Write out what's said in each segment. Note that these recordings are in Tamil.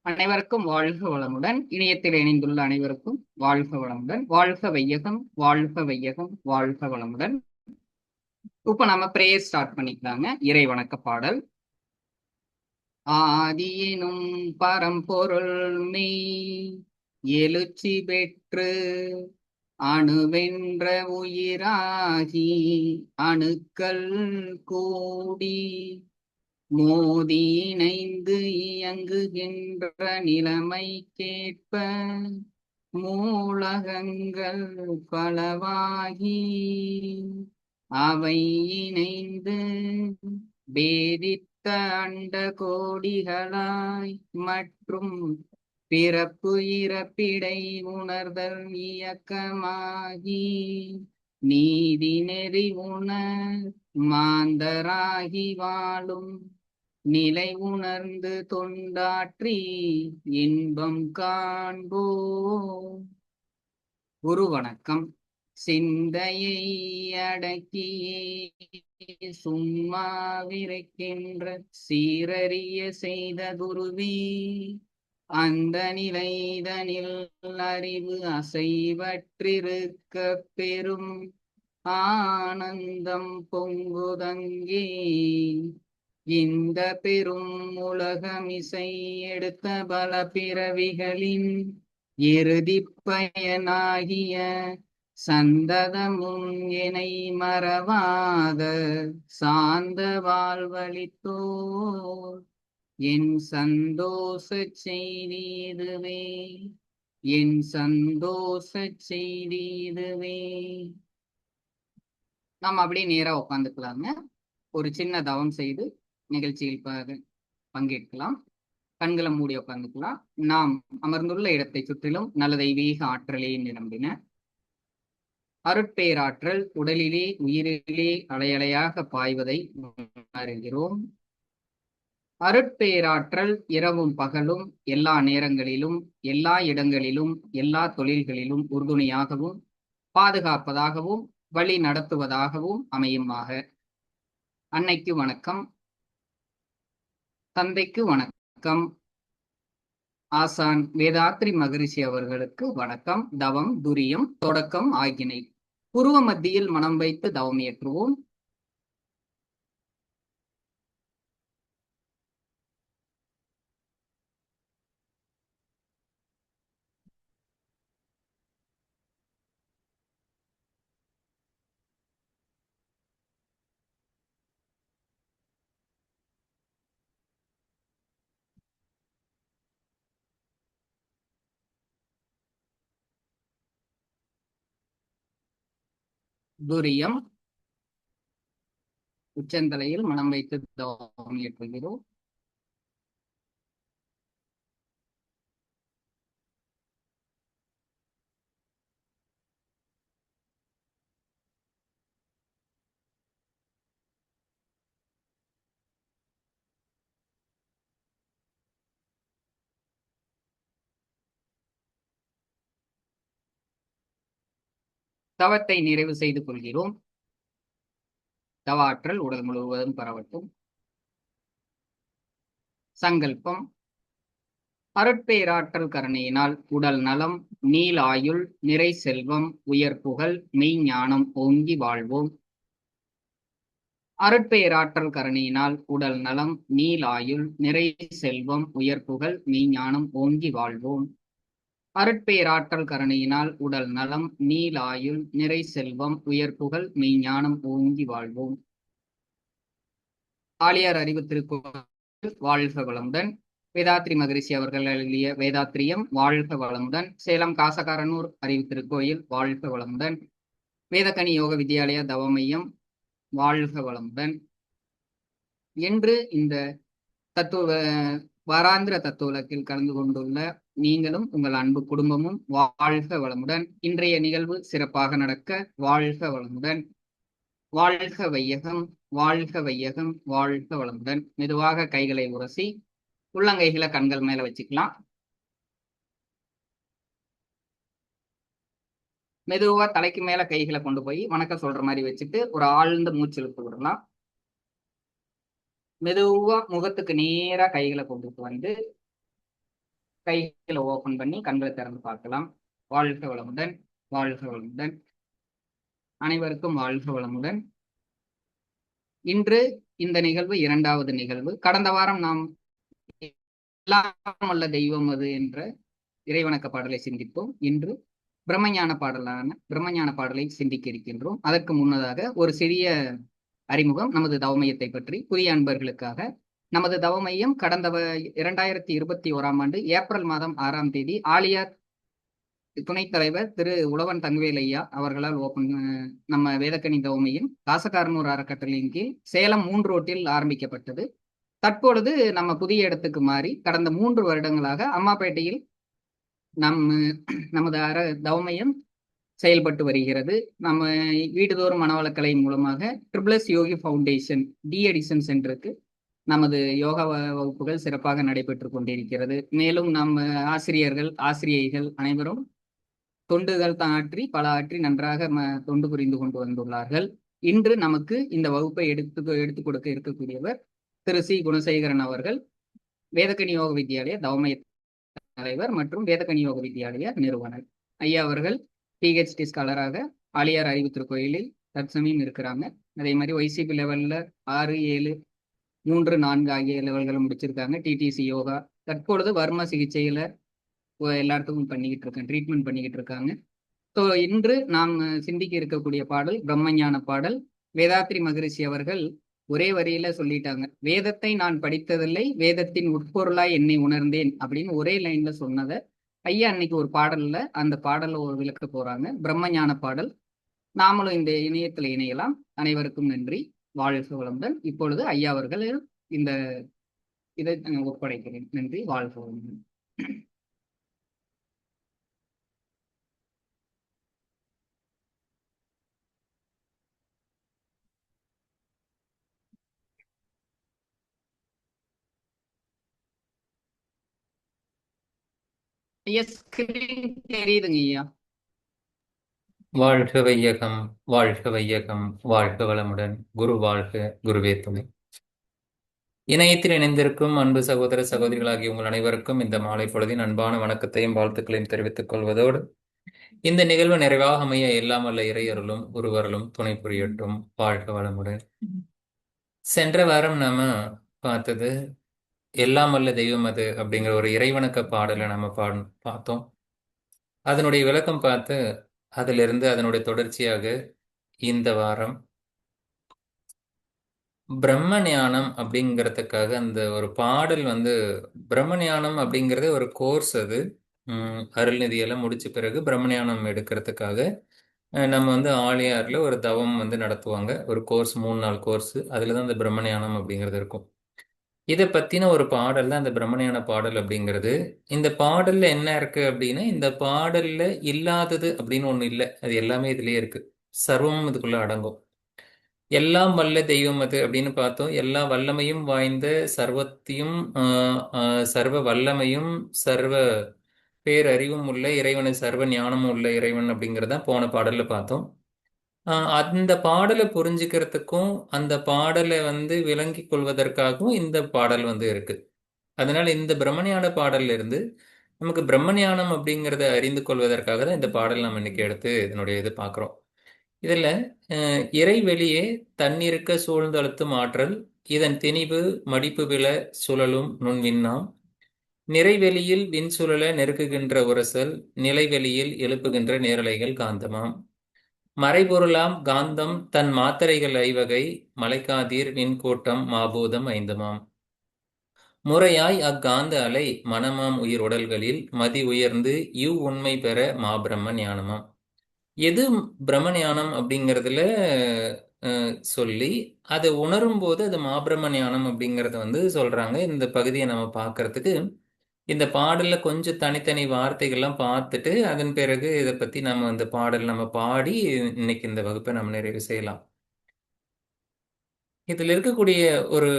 அனைவருக்கும் வாழ்க வளமுடன். இணையத்தில் இணைந்துள்ள அனைவருக்கும் வாழ்க வளமுடன். வாழ்க வையகம், வாழ்க வையகம், வாழ்க வளமுடன். இப்ப நம்ம பிரேயர் ஸ்டார்ட் பண்ணிக்கலாங்க. இறை வணக்க பாடல். ஆதியினும் பரம்பொருள் மெய் எழுச்சி பெற்று அணுவென்ற உயிராகி அணுக்கள் கூடி மோதி இணைந்து இயங்குகின்ற நிலைமைக்கேற்ப மூலகங்கள் பலவாகி அவை இணைந்து பேதித்த அண்ட கோடிகளாய் மற்றும் பிறப்பு இறப்பிடை உணர்தல் இயக்கமாகி நீதி நெறி உணர் மாந்தராகி வாழும் நிலை உணர்ந்து தொண்டாற்றி இன்பம் காண்போம். குரு வணக்கம். சிந்தையை அடக்கியே சும்மாவிருக்கின்ற சீரறிய செய்த குருவே, அந்த நிலைதனில் அறிவு அசைவற்றிருக்க பெரும் ஆனந்தம் பொங்குதங்கே. இந்த பெரும் உலகமிசை எடுத்த பல பிறவிகளின் இறுதி பயனாகிய சந்ததமும் என்னை மறவாத சார்ந்த வாழ்வழித்தோர் என் சந்தோஷ செய்தி இதுவே, என் சந்தோஷ செய்தி இதுவே. நாம் அப்படியே நேரா உட்காந்துக்கலாங்க. ஒரு சின்ன தவம் செய்து நிகழ்ச்சியில் பங்கேற்கலாம். கண்களை மூடி உட்காந்துக்கலாம். நாம் அமர்ந்துள்ள இடத்தை சுற்றிலும் நல்ல தெய்வீக ஆற்றலே நிரம்பின அருட்பேராற்றல் உடலிலே உயிரிலே அலையலையாக பாய்வதை உணர்கிறோம். அருட்பேராற்றல் இரவும் பகலும் எல்லா நேரங்களிலும் எல்லா இடங்களிலும் எல்லா தொழில்களிலும் உறுதுணையாகவும் பாதுகாப்பதாகவும் வழி நடத்துவதாகவும் அமையுமாக. அன்னைக்கு வணக்கம், தந்தைக்கு வணக்கம், ஆசான் வேதாத்ரி மகரிஷி அவர்களுக்கு வணக்கம். தவம் துரியம் தொடக்கம் ஆகினை. புருவ மத்தியில் மனம் வைத்து தவம் ஏற்றுவோம். துரியம் உச்சந்தலையில் மனம் வைத்து தவம் ஏற்றுகிறோம். தவத்தை நிறைவு செய்து கொள்கிறோம். தவ ஆற்றல் உடல் முழுவதும் பரவட்டும். சங்கல்பம். அருட்பேராற்றல் கருணையினால் உடல் நலம், நீள் ஆயுள், நிறை செல்வம், உயர் புகழ், மெய்ஞானம் ஓங்கி வாழ்வோம். அருட்பேராற்றல் கருணையினால் உடல் நலம், நீள் ஆயுள், நிறை செல்வம், உயர் புகழ், மெய்ஞானம் ஓங்கி வாழ்வோம். அருட்பேராற்றல் கருணையினால் உடல் நலம், நீள் ஆயுள், நிறை செல்வம், உயர் புகழ், மெய்ஞானம் ஓங்கி வாழ்வோம். ஆழியார் அறிவு திருக்குறள் வாழ்க வளமுடன். வேதாத்ரி மகரிஷி அவர்கள் எழுதிய வேதாத்திரியம் வாழ்க வளமுடன். சேலம் காசகாரனூர் அறிவு திருக்கோயில் வாழ்க வளமுடன். வேதக்கனி யோக வித்யாலயா தவமையம் வாழ்க வளமுடன். என்று இந்த தத்துவ வாராந்திர தத்துவலத்தில் கலந்து கொண்டுள்ள நீங்களும் உங்கள் அன்பு குடும்பமும் வாழ்க வளமுடன். இன்றைய நிகழ்வு சிறப்பாக நடக்க வாழ்க வளமுடன். வாழ்க வையகம், வாழ்க வையகம், வாழ்க வளமுடன். மெதுவாக கைகளை உரசி உள்ளங்கைகளை கண்கள் மேல வச்சுக்கலாம். மெதுவா தலைக்கு மேல கைகளை கொண்டு போய் வணக்கம் சொல்ற மாதிரி வச்சுட்டு ஒரு ஆழ்ந்த மூச்சு இழுத்து விடலாம். மெதுவா முகத்துக்கு நேரா கைகளை கொண்டுட்டு வந்து கைகளை ஓபன் பண்ணி கண்களை திறந்து பார்க்கலாம். வாழ்க வளமுடன். வாழ்க வளமுடன். அனைவருக்கும் வாழ்க வளமுடன். இன்று இந்த நிகழ்வு 2வது நிகழ்வு. கடந்த வாரம் நாம் எல்லாம் வல்ல தெய்வம் அது என்ற இறைவணக்க பாடலை சிந்தித்தோம். இன்று பிரம்மஞான பாடலை சிந்திக்க இருக்கின்றோம். அதற்கு முன்னதாக ஒரு சிறிய அறிமுகம் நமது தவமையத்தை பற்றி புதிய அன்பர்களுக்காக. நமது தவமையம் கடந்த 2021ஆம் ஆண்டு ஏப்ரல் மாதம் 6ஆம் தேதி ஆலியார் துணைத் தலைவர் திரு உழவன் தங்கவேல் ஐயா அவர்களால் நம்ம வேதக்கணி தவமையின் காசக்காரனூர் அறக்கட்டளையின் கீழ் சேலம் 3 ரோட்டில் ஆரம்பிக்கப்பட்டது. தற்பொழுது நம்ம புதிய இடத்துக்கு மாறி கடந்த 3 வருடங்களாக அம்மாப்பேட்டையில் நமது தவமையம் செயல்பட்டு வருகிறது. நம்ம வீடுதோறும் மனவளக்கலை மூலமாக ட்ரிபிள்எஸ் யோகி ஃபவுண்டேஷன் டி எடிசன் சென்டருக்கு நமது யோகா வகுப்புகள் சிறப்பாக நடைபெற்று கொண்டிருக்கிறது. மேலும் நம்ம ஆசிரியர்கள் ஆசிரியைகள் அனைவரும் தொண்டுகள் பல ஆற்றி நன்றாக தொண்டு புரிந்து கொண்டு வந்துள்ளார்கள். இன்று நமக்கு இந்த வகுப்பை எடுத்து கொடுக்க இருக்கக்கூடியவர் திரு சி குணசேகரன் அவர்கள், வேதக்கணி யோக வித்யாலய தவமய தலைவர் மற்றும் வேதக்கணி யோக வித்யாலய நிறுவனர். ஐயா அவர்கள் பிஹெச்டி ஸ்காலராக ஆலியார் அறிவு திருக்கோயிலில் தற்சமயம் இருக்கிறாங்க. அதே மாதிரி ஒய்சிபி லெவல்ல 6, 7, 3, 4 ஆகிய லெவல்களை முடிச்சிருக்காங்க. டிடிசி யோகா தற்பொழுது வர்ம சிகிச்சையில எல்லாத்துக்கும் ட்ரீட்மெண்ட் பண்ணிக்கிட்டு இருக்காங்க. ஸோ இன்று நாம் சிந்திக்க இருக்கக்கூடிய பாடல் பிரம்மஞான பாடல். வேதாத்ரி மகரிஷி அவர்கள் ஒரே வரியில சொல்லிட்டாங்க, வேதத்தை நான் படித்ததில்லை, வேதத்தின் உட்பொருளாய் என்னை உணர்ந்தேன் அப்படின்னு ஒரே லைன்ல சொன்னதை ஐயா அன்னைக்கு ஒரு பாடல்ல அந்த பாடலை ஒரு விளக்க போறாங்க. பிரம்மஞான பாடல். நாமளும் இந்த இணையத்தில் இணையலாம். அனைவருக்கும் நன்றி. வாழ்க வளமுடன். இப்பொழுது ஐயா அவர்கள் இந்த இதை ஒப்படைக்கிறேன். நன்றி. வாழ்க வளமுடன். ஐயா ஸ்கிரீன் தெரியுதுங்க ஐயா. வாழ்க வையகம், வாழ்க வையகம், வாழ்க வளமுடன். குரு வாழ்க, குருவே துணை. இணையத்தில் இணைந்திருக்கும் அன்பு சகோதர சகோதரிகளாகிய உங்கள் அனைவருக்கும் இந்த மாலை பொழுதின் அன்பான வணக்கத்தையும் வாழ்த்துக்களையும் தெரிவித்துக் கொள்வதோடு, இந்த நிகழ்வு நிறைவாக அமைய எல்லாம் வல்ல இறையருளும் குருவருளும் துணை புரியட்டும். வாழ்க வளமுடன். சென்ற வாரம் நாம பார்த்தது எல்லாம் வல்ல தெய்வம் அது அப்படிங்கிற ஒரு இறைவணக்க பாடலை நம்ம பார்த்தோம். அதனுடைய விளக்கம் பார்த்து அதிலிருந்து அதனுடைய தொடர்ச்சியாக இந்த வாரம் பிரம்ம ஞானம் அப்படிங்கிறதுக்காக அந்த ஒரு பாடல் பிரம்ம ஞானம் அப்படிங்கிறது ஒரு கோர்ஸ். அது அருள்நிதியெல்லாம் முடிச்ச பிறகு பிரம்ம ஞானம் எடுக்கிறதுக்காக நம்ம ஆழியார்ல ஒரு தவம் நடத்துவாங்க. ஒரு கோர்ஸ், 3 நாள் கோர்ஸ். அதுல தான் இந்த பிரம்ம ஞானம் அப்படிங்கிறது இருக்கும். இதை பத்தின ஒரு பாடல் தான் இந்த பிரம்மஞான பாடல் அப்படிங்கிறது. இந்த பாடல்ல என்ன இருக்கு அப்படின்னா, இந்த பாடல்ல இல்லாதது அப்படின்னு ஒண்ணு இல்லை. அது எல்லாமே இதுலயே இருக்கு. சர்வமும் இதுக்குள்ள அடங்கும். எல்லாம் வல்ல தெய்வம் அது அப்படின்னு பார்த்தோம். எல்லா வல்லமையும் வாய்ந்த சர்வத்தையும் சர்வ வல்லமையும் சர்வ பேரறிவும் உள்ள இறைவனை, சர்வ ஞானமும் உள்ள இறைவன் அப்படிங்கிறத போன பாடல்ல பார்த்தோம். அந்த பாடலை புரிஞ்சுக்கிறதுக்கும் அந்த பாடலை விளங்கி கொள்வதற்காகவும் இந்த பாடல் இருக்கு. அதனால இந்த பிரம்மஞான பாடல்ல இருந்து நமக்கு பிரம்மஞானம் அப்படிங்கிறத அறிந்து கொள்வதற்காக தான் இந்த பாடல் நம்ம இன்னைக்கு எடுத்து இதனுடைய இது பார்க்குறோம். இதுல இறைவெளியே தன்னிருக்க சூழ்ந்தழுத்தும் ஆற்றல், இதன் திணிவு மடிப்பு விழ சுழலும் நுண்விண்ணாம், நிறைவெளியில் விண்சுழல நெருக்குகின்ற உரசல், நிலைவெளியில் எழுப்புகின்ற நேரலைகள் காந்தமாம், மறைபொருளாம் காந்தம் தன் மாத்திரைகள் ஐவகை, மலைக்காதீர் விண்கூட்டம் மாபூதம் ஐந்துமாம், முறையாய் அக்காந்த அலை மனமாம் உயிர் உடல்களில் மதி உயர்ந்து இவ் உண்மை பெற மாபிரம்ம ஞானமாம். எது பிரம்ம ஞானம் அப்படிங்கிறதுல சொல்லி அதை உணரும் போது அது மாபிரம்ம ஞானம் அப்படிங்கிறத சொல்றாங்க. இந்த பகுதியை நம்ம பார்க்கறதுக்கு இந்த பாடல்ல கொஞ்சம் தனித்தனி வார்த்தைகள்லாம் பார்த்துட்டு அதன் பிறகு இதை பத்தி நம்ம இந்த பாடல் நம்ம பாடி இன்னைக்கு இந்த வகுப்பை நம்ம நிறைவு செய்யலாம். இதுல இருக்கக்கூடிய ஒரு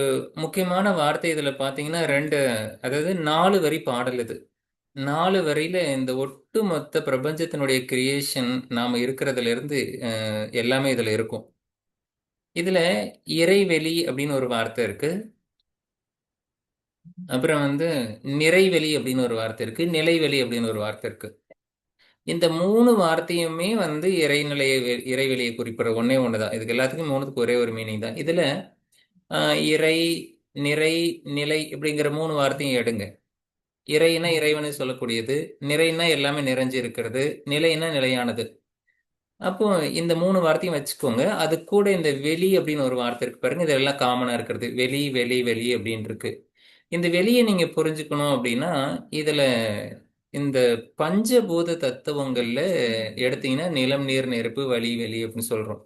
முக்கியமான வார்த்தை இதுல பாத்தீங்கன்னா 2, அதாவது 4 வரி பாடல். இது 4 வரியில இந்த ஒட்டு மொத்த பிரபஞ்சத்தினுடைய கிரியேஷன் நாம இருக்கிறதுல இருந்து எல்லாமே இதுல இருக்கும். இதுல இறைவெளி அப்படின்னு ஒரு வார்த்தை இருக்கு. அப்புறம் வந்து நிறைவெளி அப்படின்னு ஒரு வார்த்தை இருக்கு, நிலைவெளி அப்படின்னு ஒரு வார்த்தை இருக்கு. இந்த 3 வார்த்தையுமே வந்து இறைவெளியை குறிப்பிடுற ஒண்ணே ஒண்ணுதான். இதுக்கு எல்லாத்துக்கும் 3த்துக்கு ஒரே ஒரு மீனிங் தான். இதுல இறை, நிறை, நிலை இப்படிங்கிற 3 வார்த்தையும் எடுங்க. இறைனா இறைவனை சொல்லக்கூடியது, நிறைனா எல்லாமே நிறைஞ்சு இருக்கிறது, நிலைனா நிலையானது. அப்போ இந்த 3 வார்த்தையும் வச்சுக்கோங்க. அது கூட இந்த வெளி அப்படின்னு ஒரு வார்த்தை இருக்கு பாருங்க. இதெல்லாம் காமனா இருக்கிறது. வெளி, வெளி, வெளி அப்படின்னு இருக்கு. இந்த வெளியை நீங்க புரிஞ்சுக்கணும் அப்படின்னா, இதுல இந்த பஞ்சபூத தத்துவங்கள்ல எடுத்தீங்கன்னா நிலம், நீர், நெருப்பு, வளி, வெளி அப்படின்னு சொல்றோம்.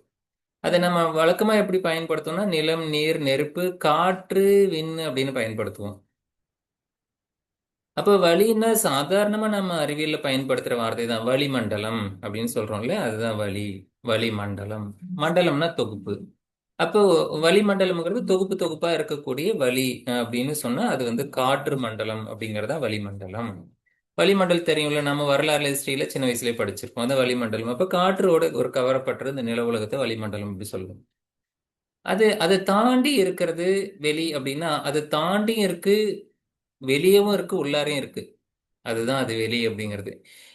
அதை நம்ம வழக்கமா எப்படி பயன்படுத்தோம்னா நிலம், நீர், நெருப்பு, காற்று, விண்ணு அப்படின்னு பயன்படுத்துவோம். அப்போ வளின்னா சாதாரணமா நம்ம அறிவியல்ல பயன்படுத்துற வார்த்தை தான். வளிமண்டலம் அப்படின்னு சொல்றோம்ல, அதுதான் வளி. வளிமண்டலம். மண்டலம்னா தொகுப்பு. அப்போ வளிமண்டலம்ங்கிறது தொகுப்பு தொகுப்பா இருக்கக்கூடிய வளி அப்படின்னு சொன்னா அது வந்து காற்று மண்டலம் அப்படிங்கறதா வளிமண்டலம். வளிமண்டலம் தெரியும்ல, நம்ம வரலாறு ஹிஸ்டரியில சின்ன வயசுலயே படிச்சிருப்போம். அது வளிமண்டலம். அப்ப காற்றோட ஒரு கவரப்பட்டது இந்த நில உலகத்தை வளிமண்டலம் அப்படி சொல்லுவோம். அதை தாண்டி இருக்கிறது வெளி அப்படின்னா, அது தாண்டியும் இருக்கு, வெளியவும் இருக்கு, உள்ளாரையும் இருக்கு. அதுதான் அது வெளி அப்படிங்கிறது.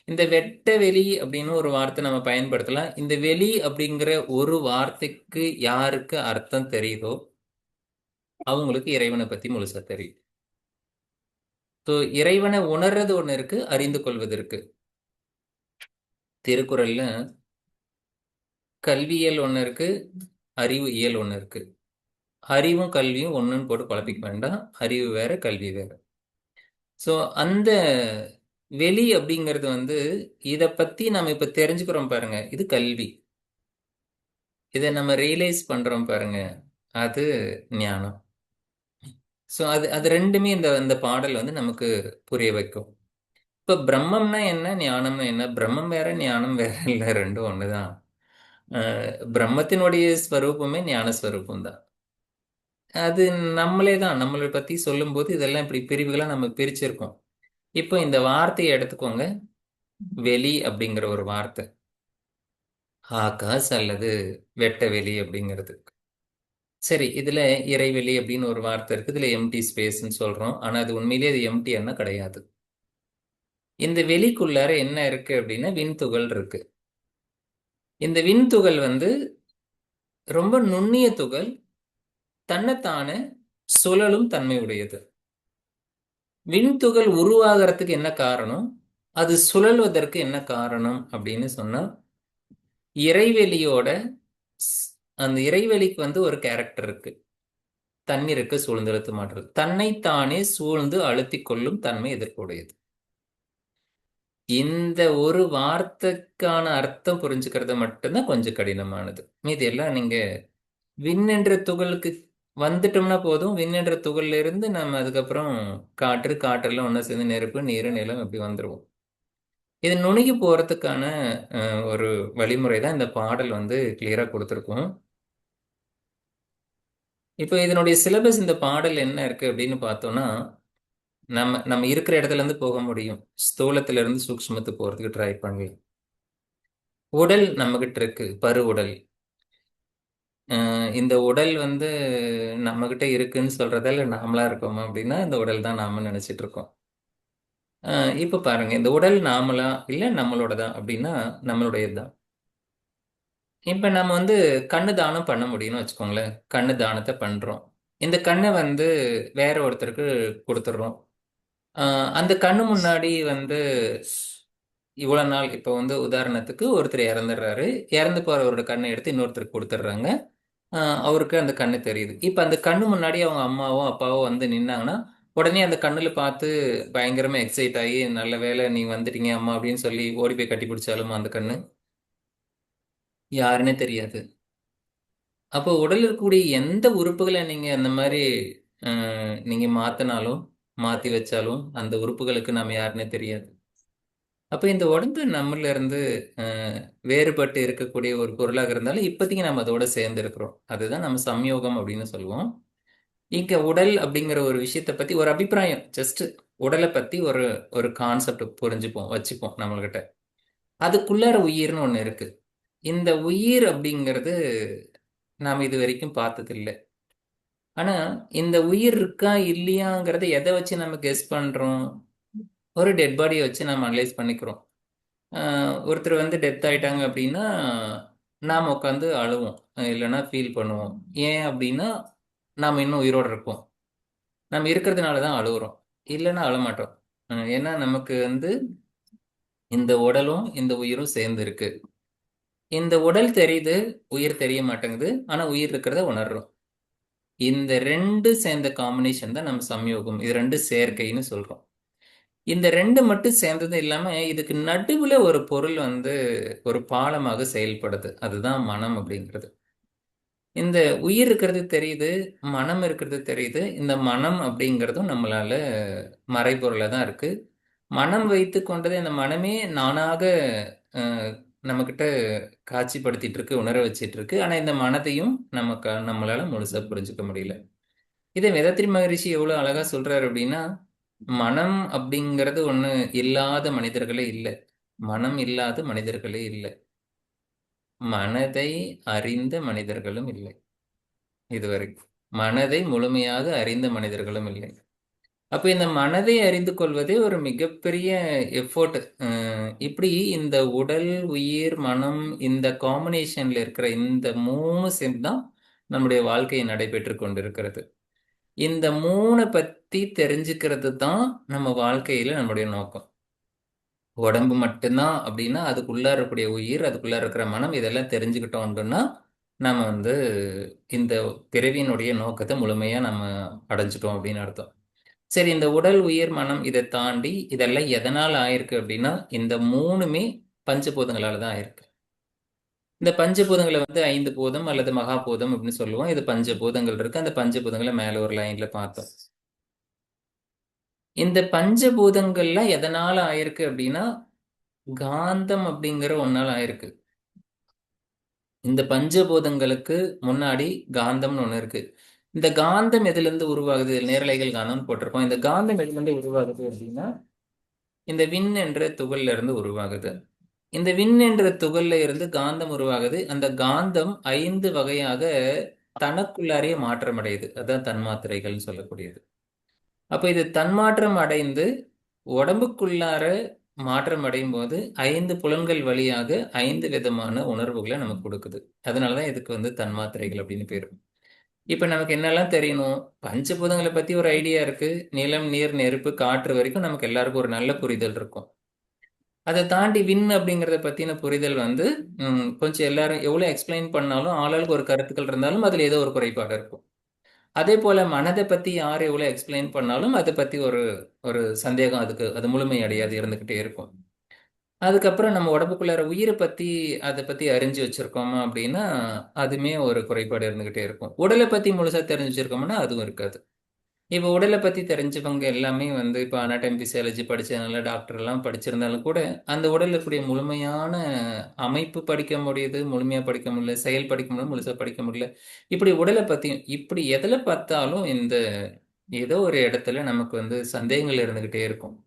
இந்த வெட்ட வெளி அப்படின்னு ஒரு வார்த்தை நம்ம பயன்படுத்தலாம். இந்த வெளி அப்படிங்கிற ஒரு வார்த்தைக்கு யாருக்கு அர்த்தம் தெரியுதோ அவங்களுக்கு இறைவனை பத்தி முழுசா தெரியும். ஸோ இறைவனை உணர்றது ஒண்ணு இருக்கு, அறிந்து கொள்வது இருக்கு. திருக்குறள்ல கல்வியியல் ஒண்ணு இருக்கு, அறிவு இயல் ஒண்ணு இருக்கு. அறிவும் கல்வியும் ஒண்ணுன்னு போட்டு குழப்பிக்க வேண்டாம். அறிவு வேற, கல்வி வேற. ஸோ அந்த வெளி அப்படிங்கிறது வந்து இதை பத்தி நம்ம இப்ப தெரிஞ்சுக்கிறோம் பாருங்க, இது கல்வி. இதை நம்ம ரியலைஸ் பண்றோம் பாருங்க, அது ஞானம். ஸோ அது அது ரெண்டுமே இந்த இந்த பாடல் வந்து நமக்கு புரிய வைக்கும். இப்ப பிரம்மம்னா என்ன, ஞானம்னா என்ன? பிரம்மம் வேற, ஞானம் வேற இல்ல, ரெண்டும் ஒண்ணுதான். பிரம்மத்தினுடைய ஸ்வரூபமே ஞான ஸ்வரூபம் தான். அது நம்மளே தான் நம்மளை பத்தி சொல்லும்போது இதெல்லாம் இப்படி பிரிவுகளா நம்ம பிரிச்சிருக்கோம். இப்போ இந்த வார்த்தையை எடுத்துக்கோங்க. வெளி அப்படிங்கிற ஒரு வார்த்தை, ஆகாஷ் அல்லது வெட்ட வெளி அப்படிங்கிறது. சரி, இதுல இறைவெளி அப்படின்னு ஒரு வார்த்தை இருக்கு. இதுல எம்டி ஸ்பேஸ்ன்னு சொல்றோம். ஆனா அது உண்மையிலேயே அது எம்டி என்ன கிடையாது. இந்த வெளிக்குள்ளார என்ன இருக்கு அப்படின்னா விண்துகள் இருக்கு. இந்த விண்துகள் வந்து ரொம்ப நுண்ணிய துகள், தன்னைத்தானே சுழலும் தன்மை உடையது. விண்துகள் உருவாகிறதுக்கு என்ன காரணம், அது சுழல்வதற்கு என்ன காரணம் அப்படின்னு சொன்னா, இறைவெளியோட அந்த இறைவெளிக்கு வந்து ஒரு கேரக்டர் இருக்கு. தண்ணீருக்கு சூழ்ந்து இழுத்து மாற்றுறது, தன்னைத்தானே சூழ்ந்து அழுத்திக் கொள்ளும் தன்மை எதற்குடையது. இந்த ஒரு வார்த்தைக்கான அர்த்தம் புரிஞ்சுக்கிறது மட்டும்தான் கொஞ்சம் கடினமானது. மீதி எல்லாம் நீங்க விண் என்ற துகளுக்கு வந்துட்டோம்னா போதும். விண் என்ற துகள்ல இருந்து நம்ம அதுக்கப்புறம் காற்று, காற்றெல்லாம் ஒண்ணா சேர்ந்து நெருப்பு, நீர், நிலம் இப்படி வந்துருவோம். இது நுணுகி போறதுக்கான ஒரு வழிமுறை தான் இந்த பாடல் வந்து கிளியரா கொடுத்துருக்கும். இப்போ இதனுடைய சிலபஸ் இந்த பாடல் என்ன இருக்கு அப்படின்னு பார்த்தோம்னா, நம்ம நம்ம இருக்கிற இடத்துல இருந்து போக முடியும். ஸ்தூலத்துல இருந்து சூக்ஷ்மத்துக்கு போறதுக்கு ட்ரை பண்ணி, உடல் நம்ம கிட்ட இருக்கு, பரு உடல். இந்த உடல் வந்து நம்ம கிட்ட இருக்குன்னு சொல்றதா இல்ல நாமளா இருக்கோமா அப்படின்னா இந்த உடல் தான் நாம நினைச்சிட்டு இருக்கோம். இப்ப பாருங்க, இந்த உடல் நாமளா இல்ல நம்மளோடதா அப்படின்னா நம்மளுடையதுதான். இப்ப நம்ம வந்து கண்ணு தானம் பண்ண முடியும்னு வச்சுக்கோங்களேன். கண்ணு தானத்தை பண்றோம். இந்த கண்ணை வந்து வேற ஒருத்தருக்கு கொடுத்துடுறோம். அந்த கண்ணு முன்னாடி வந்து இவ்வளவு நாள் இப்ப வந்து உதாரணத்துக்கு ஒருத்தர் இறந்துடுறாரு. இறந்து போறவரோட கண்ணை எடுத்து இன்னொருத்தருக்கு கொடுத்துட்றாங்க. அவருக்கு அந்த கண்ணு தெரியுது. இப்ப அந்த கண்ணு முன்னாடி அவங்க அம்மாவோ அப்பாவோ வந்து நின்னாங்கன்னா உடனே அந்த கண்ணுல பார்த்து பயங்கரமா எக்ஸைட் ஆகி நல்ல வேளை நீ வந்துட்டீங்க அம்மா அப்படின்னு சொல்லி ஓடி போய் கட்டி பிடிச்சாலும் அந்த கண்ணு யாருன்னே தெரியாது. அப்போ உடல்ல இருக்கக்கூடிய எந்த உறுப்புகளை நீங்க அந்த மாதிரி நீங்க மாத்தினாலும் மாத்தி வச்சாலும் அந்த உறுப்புகளுக்கு நாம யாருன்னே தெரியாது. அப்ப இந்த உடம்பு நம்மள இருந்து வேறுபட்டு இருக்கக்கூடிய ஒரு பொருளாக இருந்தாலும் இப்போதைக்கு நம்ம அதோட சேர்ந்து இருக்கிறோம். அதுதான் நம்ம சம்யோகம் அப்படின்னு சொல்லுவோம். இங்க உடல் அப்படிங்கிற ஒரு விஷயத்தை பத்தி ஒரு அபிப்பிராயம், ஜஸ்ட் உடலை பத்தி ஒரு ஒரு கான்செப்ட் புரிஞ்சுப்போம், வச்சுப்போம் நம்மள்கிட்ட. அதுக்குள்ளார உயிர்னு ஒண்ணு இருக்கு. இந்த உயிர் அப்படிங்கிறது நாம் இது வரைக்கும் பார்த்தது இல்லை. ஆனா இந்த உயிர் இருக்கா இல்லையாங்கிறத எதை வச்சு நம்ம கெஸ் பண்றோம்? ஒரு டெட் பாடியை வச்சு நம்ம அனலைஸ் பண்ணிக்கிறோம். ஒருத்தர் வந்து டெத் ஆயிட்டாங்க அப்படின்னா நாம் உட்காந்து அழுவோம், இல்லைன்னா ஃபீல் பண்ணுவோம். ஏன் அப்படின்னா நாம் இன்னும் உயிரோடு இருப்போம், நம்ம இருக்கிறதுனால தான் அழுகுறோம், இல்லைன்னா அழமாட்டோம். ஏன்னா நமக்கு வந்து இந்த உடலும் இந்த உயிரும் சேர்ந்து இருக்கு. இந்த உடல் தெரியுது, உயிர் தெரிய மாட்டேங்குது, ஆனா உயிர் இருக்கிறத உணர்றோம். இந்த ரெண்டு சேர்ந்த காம்பினேஷன் தான் நம்ம சம்யோகம், இது ரெண்டு சேர்க்கைன்னு சொல்றோம். இந்த ரெண்டு மட்டும் சேர்ந்தது இல்லாம இதுக்கு நடுவுல ஒரு பொருள் வந்து ஒரு பாலமாக செயல்படுது, அதுதான் மனம் அப்படிங்கிறது. இந்த உயிர் இருக்கிறது தெரியுது, மனம் இருக்கிறது தெரியுது. இந்த மனம் அப்படிங்கிறதும் நம்மளால மறைபொருளா தான் இருக்கு. மனம் வைத்து கொண்டது, இந்த மனமே நானாக அஹ், நம்மக்கிட்ட காட்சிப்படுத்திட்டு இருக்கு, உணர வச்சிட்டு இருக்கு. ஆனா இந்த மனதையும் நம்மளால முழுசா புரிஞ்சுக்க முடியல. இதை வேதாத்ரி மகரிஷி எவ்வளவு அழகா சொல்றாரு அப்படின்னா, மனம் அப்படிங்கிறது ஒண்ணு இல்லாத மனிதர்களே இல்லை, மனம் இல்லாத மனிதர்களே இல்லை, மனதை அறிந்த மனிதர்களும் இல்லை. இதுவரைக்கும் மனதை முழுமையாக அறிந்த மனிதர்களும் இல்லை. அப்ப இந்த மனதை அறிந்து கொள்வதே ஒரு மிகப்பெரிய எஃபோர்ட். இப்படி இந்த உடல், உயிர், மனம், இந்த காம்பினேஷன்ல இருக்கிற இந்த மூணு சேர்ந்து தான் நம்முடைய வாழ்க்கை நடைபெற்று கொண்டிருக்கிறது. இந்த மூணை பத்தி தெரிஞ்சுக்கிறது தான் நம்ம வாழ்க்கையில நம்முடைய நோக்கம். உடம்பு மட்டும்தான் அப்படின்னா அதுக்குள்ள இருக்கக்கூடிய உயிர், அதுக்குள்ள இருக்கிற மனம், இதெல்லாம் தெரிஞ்சுக்கிட்டோம்னா நம்ம வந்து இந்த பிறவியினுடைய நோக்கத்தை முழுமையா நம்ம அடைஞ்சிட்டோம் அப்படின்னு அர்த்தம். சரி, இந்த உடல், உயிர், மனம் இதை தாண்டி இதெல்லாம் எதனால ஆயிருக்கு அப்படின்னா இந்த மூணுமே பஞ்சபூதங்களால தான் ஆயிருக்கு. இந்த பஞ்சபூதங்களை வந்து 5 பூதம் அல்லது மகாபூதம் அப்படின்னு சொல்லுவோம். இது பஞ்சபூதங்கள் இருக்கு. அந்த பஞ்சபூதங்களை மேல ஒரு லைன்ல பார்த்தோம். இந்த பஞ்சபூதங்கள்ல எதனால ஆயிருக்கு அப்படின்னா காந்தம் அப்படிங்கிற ஒன்னால ஆயிருக்கு. இந்த பஞ்சபூதங்களுக்கு முன்னாடி காந்தம்னு ஒண்ணு இருக்கு. இந்த காந்தம் எதுல இருந்து உருவாகுது? நேரலைகள் காந்தம்னு போட்டிருக்கோம். இந்த காந்தம் எதுல இருந்து உருவாகுது அப்படின்னா இந்த விண் என்ற துகள்ல இருந்து உருவாகுது. இந்த விண் என்ற துகள்ல இருந்து காந்தம் உருவாகுது. அந்த காந்தம் 5 வகையாக தனக்குள்ளாரையே மாற்றம் அடையுது. அதான் தன்மாத்திரைகள்னு சொல்லக்கூடியது. அப்ப இது தன்மாற்றம் அடைந்து உடம்புக்குள்ளார மாற்றம் அடையும் போது 5 புலன்கள் வழியாக 5 விதமான உணர்வுகளை நமக்கு கொடுக்குது. அதனாலதான் இதுக்கு வந்து தன்மாத்திரைகள் அப்படின்னு பேரு. இப்ப நமக்கு என்னெல்லாம் தெரியணும்? பஞ்சபூதங்களை பத்தி ஒரு ஐடியா இருக்கு. நிலம், நீர், நெருப்பு, காற்று வரைக்கும் நமக்கு எல்லாருக்கும் ஒரு நல்ல புரிதல் இருக்கும். அதை தாண்டி விண் அப்படிங்கிறத பத்தின புரிதல் வந்து கொஞ்சம் எல்லாரும் எவ்வளவு எக்ஸ்பிளைன் பண்ணாலும் ஆளாளுக்கு ஒரு கருத்துக்கள் இருந்தாலும் அதுல ஏதோ ஒரு குறைபாடு இருக்கும். அதே போல மனதை பத்தி யார் எவ்வளவு எக்ஸ்பிளைன் பண்ணாலும் அதை பத்தி ஒரு ஒரு சந்தேகம், அது முழுமை அடையாது, இருந்துகிட்டே இருக்கும். அதுக்கப்புறம் நம்ம உடம்புக்குள்ளார உயிரை பத்தி அதை பத்தி அறிஞ்சு வச்சிருக்கோமா அப்படின்னா அதுமே ஒரு குறைபாடு இருந்துகிட்டே இருக்கும். உடலை பத்தி முழுசா தெரிஞ்சு வச்சிருக்கோம்னா அதுவும் இருக்காது. இப்போ உடலை பத்தி தெரிஞ்சவங்க எல்லாமே வந்து இப்போ அனாட்டமி பிசியாலஜி படிச்சதுனால டாக்டர் எல்லாம் படிச்சிருந்தாலும் கூட அந்த உடல்ல இருக்கக்கூடிய முழுமையான அமைப்பு படிக்க முடியுது, முழுமையா படிக்க முடியல, செயல் படிக்க முடியல, முழுசா படிக்க முடியல. இப்படி உடலை பத்தியும் இப்படி எதுல பார்த்தாலும் இந்த ஏதோ ஒரு இடத்துல நமக்கு வந்து சந்தேகங்கள் இருந்துகிட்டே இருக்கும்.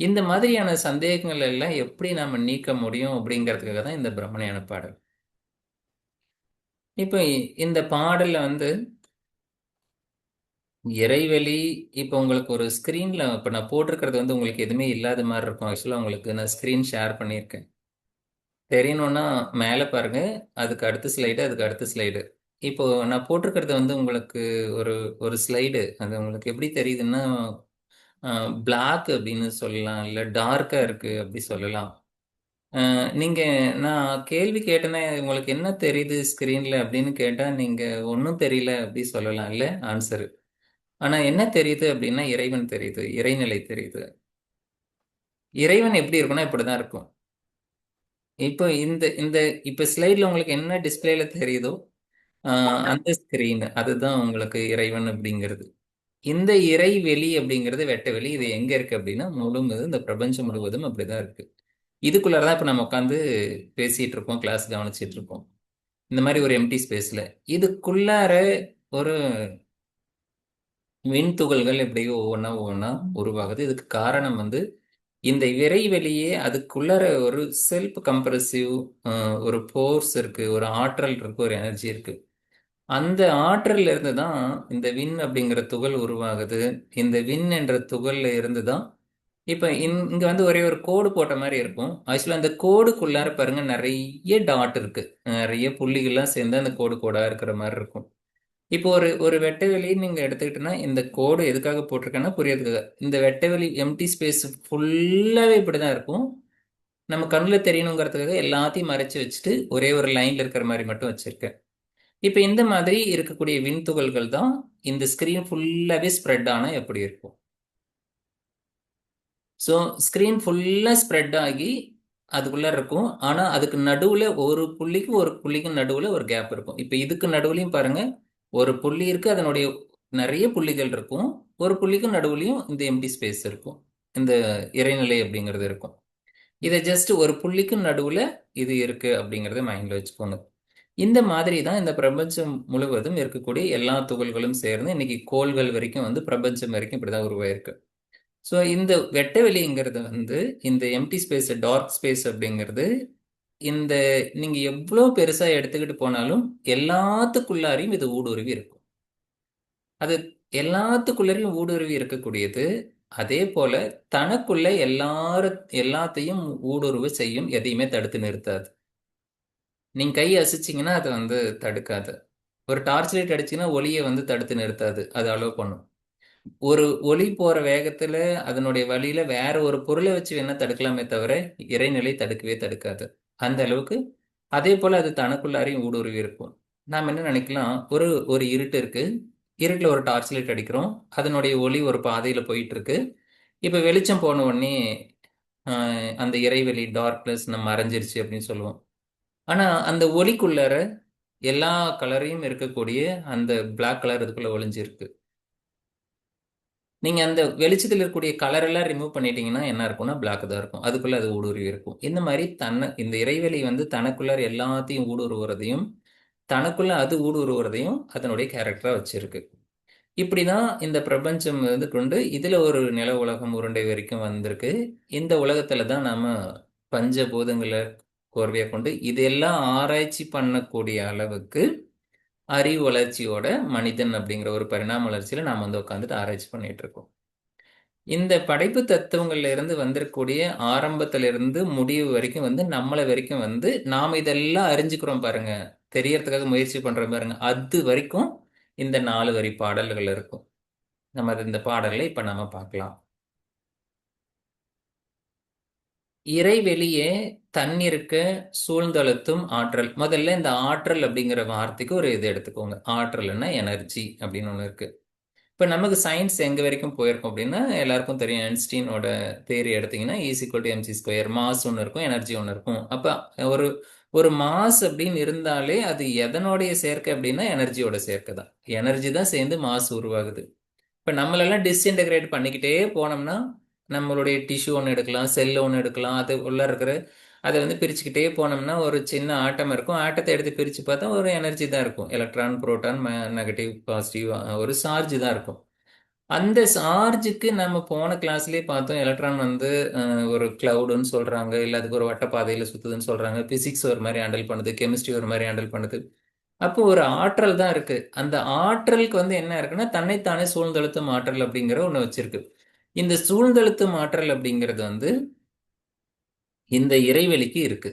இந்த மாதிரியான சந்தேகங்கள் எல்லாம் எப்படி நாம நீக்க முடியும் அப்படிங்கிறதுக்காக தான் இந்த பிரம்மஞான பாடல். இப்போ இந்த பாடல்ல வந்து இறைவெளி, இப்போ உங்களுக்கு ஒரு ஸ்க்ரீன்ல இப்போ நான் போட்டிருக்கிறது வந்து உங்களுக்கு எதுவுமே இல்லாத மாதிரி இருக்கும். ஆக்சுவலாக உங்களுக்கு நான் ஸ்க்ரீன் ஷேர் பண்ணியிருக்கேன். தெரியணும்னா மேலே பாருங்க, அதுக்கு அடுத்த ஸ்லைடு, அதுக்கு அடுத்த ஸ்லைடு. இப்போ நான் போட்டிருக்கிறது வந்து உங்களுக்கு ஒரு ஒரு ஸ்லைடு, அது உங்களுக்கு எப்படி தெரியுதுன்னா பிளாக் அப்படின்னு சொல்லலாம், இல்லை டார்க்கா இருக்கு அப்படி சொல்லலாம். நீங்க நான் கேள்வி கேட்டேன்னா உங்களுக்கு என்ன தெரியுது ஸ்க்ரீன்ல அப்படின்னு கேட்டா நீங்க ஒன்றும் தெரியல அப்படி சொல்லலாம் இல்லை ஆன்சரு. ஆனா என்ன தெரியுது அப்படின்னா இறைவன் தெரியுது, இறைநிலை தெரியுது. இறைவன் எப்படி இருக்கும்னா இப்படிதான் இருக்கும். இப்போ இந்த இந்த இப்ப ஸ்லைட்ல உங்களுக்கு என்ன டிஸ்பிளேல தெரியுதோ அந்த ஸ்கிரீன் அதுதான் உங்களுக்கு இறைவன் அப்படிங்கிறது. இந்த இறைவெளி அப்படிங்கிறது வெட்ட வெளி. இது எங்க இருக்கு அப்படின்னா முழுவதும் இந்த பிரபஞ்சம் முழுவதும் அப்படிதான் இருக்கு. இதுக்குள்ளதான் இப்ப நம்ம உட்காந்து பேசிட்டு இருக்கோம், கிளாஸ் கவனிச்சிட்டு இருக்கோம். இந்த மாதிரி ஒரு எம்டி ஸ்பேஸ்ல இதுக்குள்ளார ஒரு மின்துகள்கள் எப்படியோ ஒவ்வொன்றா ஒவ்வொன்றா உருவாகுது. இதுக்கு காரணம் வந்து இந்த இறைவெளியே அதுக்குள்ளார ஒரு செல்ஃப் கம்ப்ரசிவ் ஒரு போர்ஸ் இருக்கு, ஒரு ஆற்றல் இருக்கு, ஒரு எனர்ஜி இருக்கு. அந்த ஆற்றல்ல இருந்து தான் இந்த விண் அப்படிங்கிற துகள் உருவாகுது. இந்த விண் என்ற துகள்ல இருந்து தான் இப்ப இங்க வந்து ஒரே ஒரு கோடு போட்ட மாதிரி இருக்கும். ஆக்சுவலா அந்த கோடுக்குள்ளார பாருங்க நிறைய டாட் இருக்கு. நிறைய புள்ளிகள்லாம் சேர்ந்து அந்த கோடு கோடா இருக்கிற மாதிரி இருக்கும். இப்போ ஒரு ஒரு வெட்ட வெளியை நீங்க எடுத்துக்கிட்டோன்னா, இந்த கோடு எதுக்காக போட்டிருக்கேன்னா புரியறதுக்காக. இந்த வெட்ட வெளி எம்டி ஸ்பேஸ் ஃபுல்லாவே இப்படிதான் இருக்கும். நம்ம கண்ணுல தெரியணுங்கிறதுக்காக எல்லாத்தையும் மறைச்சு வச்சுட்டு ஒரே ஒரு லைன்ல இருக்கிற மாதிரி மட்டும் வச்சிருக்கேன். இப்போ இந்த மாதிரி இருக்கக்கூடிய விண்துகள்கள் தான் இந்த ஸ்கிரீன் ஃபுல்லாவே ஸ்ப்ரெட் ஆனா எப்படி இருக்கும். ஸோ ஸ்க்ரீன் ஃபுல்லாக ஸ்ப்ரெட் ஆகி அதுக்குள்ளே இருக்கும். ஆனால் அதுக்கு நடுவில் ஒரு புள்ளிக்கு ஒரு புள்ளிக்கும் நடுவில் ஒரு கேப் இருக்கும். இப்போ இதுக்கு நடுவுலையும் பாருங்க, ஒரு புள்ளி இருக்கு, அதனுடைய நிறைய புள்ளிகள் இருக்கும். ஒரு புள்ளிக்கும் நடுவுலையும் இந்த எம்டி ஸ்பேஸ் இருக்கும், இந்த இறைநிலை அப்படிங்கிறது இருக்கும். இதை ஜஸ்ட் ஒரு புள்ளிக்கும் நடுவில் இது இருக்கு அப்படிங்கிறத மைண்டில் வச்சுக்கோங்க. இந்த மாதிரி தான் இந்த பிரபஞ்சம் முழுவதும் இருக்கக்கூடிய எல்லா துகள்களும் சேர்ந்து இன்னைக்கு கோள்கள் வரைக்கும் வந்து பிரபஞ்சம் வரைக்கும் இப்படிதான் உருவாயிருக்கு. ஸோ இந்த வெட்ட வெளிங்கிறது வந்து இந்த எம்டி ஸ்பேஸ் டார்க் ஸ்பேஸ் அப்படிங்கிறது இந்த நீங்க எவ்வளோ பெருசா எடுத்துக்கிட்டு போனாலும் எல்லாத்துக்குள்ளாரையும் இது ஊடுருவி இருக்கும். அது எல்லாத்துக்குள்ளரையும் ஊடுருவி இருக்கக்கூடியது. அதே போல தனக்குள்ள எல்லாத்தையும் ஊடுருவ செய்யும், எதையுமே தடுத்து நிறுத்தாது. நீங்க கை அசைச்சிங்கன்னா அதை வந்து தடுக்காது. ஒரு டார்ச் லைட் அடிச்சீங்கன்னா ஒளியை வந்து தடுத்து நிறுத்தாது, அது அலோவ் பண்ணும். ஒரு ஒளி போற வேகத்துல அதனுடைய வழியில வேற ஒரு பொருளை வச்சு வேணா தடுக்கலாமே தவிர இறைநிலை தடுக்கவே தடுக்காது. அந்த அளவுக்கு அதே போல அது தனக்குள்ளாரையும் ஊடுருவி இருக்கும். நாம் என்ன நினைக்கலாம், ஒரு ஒரு இருட்டு இருக்கு, இருட்டுல ஒரு டார்ச் லைட் அடிக்கிறோம், அதனுடைய ஒளி ஒரு பாதையில போயிட்டு இருக்கு. இப்ப வெளிச்சம் போன உடனே அந்த இறைவெளி டார்க்னஸ் நம்ம மறைஞ்சிருச்சு அப்படின்னு சொல்லுவோம். ஆனா அந்த ஒளிக்குள்ளார எல்லா கலரையும் இருக்கக்கூடிய அந்த பிளாக் கலர் இதுக்குள்ள ஒளிஞ்சிருக்கு. நீங்க அந்த வெளிச்சத்தில் இருக்கக்கூடிய கலர் எல்லாம் ரிமூவ் பண்ணிட்டீங்கன்னா என்ன இருக்கும்னா பிளாக் தான் இருக்கும். அதுக்குள்ள அது ஊடுருவி இருக்கும். இந்த மாதிரி இந்த இறைவெளி வந்து தனக்குள்ள எல்லாத்தையும் ஊடுருவுறதையும் தனக்குள்ள அது ஊடுருவுறதையும் அதனுடைய கேரக்டரா வச்சிருக்கு. இப்படிதான் இந்த பிரபஞ்சம் வந்து கொண்டு இதுல ஒரு நில உலகம் உருண்டை வரைக்கும் வந்திருக்கு. இந்த உலகத்துல தான் நாம பஞ்சபூதங்களை கோர்வையா கொண்டு இதெல்லாம் ஆராய்ச்சி பண்ணக்கூடிய அளவுக்கு அறிவு வளர்ச்சியோட மனிதன் அப்படிங்கிற ஒரு பரிணாம வளர்ச்சியில நாம வந்து உட்காந்துட்டு ஆராய்ச்சி பண்ணிட்டு இருக்கோம். இந்த படைப்பு தத்துவங்கள்ல இருந்து வந்திருக்கக்கூடிய ஆரம்பத்துல இருந்து முடிவு வரைக்கும் வந்து நம்மள வரைக்கும் வந்து நாம இதெல்லாம் அறிஞ்சுக்கிறோம் பாருங்க, தெரியறதுக்காக முயற்சி பண்றோம் பாருங்க, அது வரைக்கும் இந்த 4 வரி பாடல்கள் இருக்கும். நம்ம இந்த பாடல்களை இப்ப நாம பார்க்கலாம். இறைவெளியே தன்னிருக்க சூழ்ந்தழுத்தும் ஆற்றல். முதல்ல இந்த ஆற்றல் அப்படிங்கிற வார்த்தைக்கு ஒரு இது எடுத்துக்கோங்க. ஆற்றல்னா எனர்ஜி அப்படின்னு ஒண்ணு இருக்கு. இப்போ நமக்கு சயின்ஸ் எங்க வரைக்கும் போயிருக்கோம் அப்படின்னா எல்லாருக்கும் தெரியும், ஐன்ஸ்டீனோட தேரி எடுத்தீங்கன்னா E = mc². மாஸ் ஒன்று இருக்கும், எனர்ஜி ஒன்று இருக்கும். அப்போ ஒரு ஒரு மாஸ் அப்படின்னு இருந்தாலே அது எதனுடைய சேர்க்கை அப்படின்னா எனர்ஜியோட சேர்க்கை தான். எனர்ஜி தான் சேர்ந்து மாஸ் உருவாகுது. இப்போ நம்மளெல்லாம் டிஸ்இன்டகிரேட் பண்ணிக்கிட்டே போனோம்னா நம்மளுடைய டிஷ்யூ ஒன்று எடுக்கலாம், செல் ஒன்று எடுக்கலாம், அது உள்ள இருக்கிற அதை வந்து பிரிச்சுக்கிட்டே போனோம்னா ஒரு சின்ன ஆட்டம் இருக்கும். ஆட்டத்தை எடுத்து பிரித்து பார்த்தா ஒரு எனர்ஜி தான் இருக்கும். எலக்ட்ரான், புரோட்டான், நெகட்டிவ், பாசிட்டிவ், ஒரு சார்ஜ் தான் இருக்கும். அந்த சார்ஜுக்கு நம்ம போன கிளாஸ்லயே பார்த்தோம், எலக்ட்ரான் வந்து ஒரு கிளவுடுன்னு சொல்றாங்க, இல்லை அதுக்கு ஒரு வட்டப்பாதையில் சுத்துதுன்னு சொல்றாங்க. பிசிக்ஸ் ஒரு மாதிரி ஹேண்டில் பண்ணுது, கெமிஸ்ட்ரி ஒரு மாதிரி ஹேண்டில் பண்ணுது. அப்போ ஒரு ஆற்றல் தான் இருக்கு. அந்த ஆற்றலுக்கு வந்து என்ன இருக்குன்னா தன்னைத்தானே சூழ்ந்தழுத்தும் ஆற்றல் அப்படிங்கிற ஒண்ணு வச்சிருக்கு. இந்த சூழ்ந்தழுத்தும் ஆற்றல் அப்படிங்கிறது வந்து இந்த இறைவெளிக்கு இருக்கு.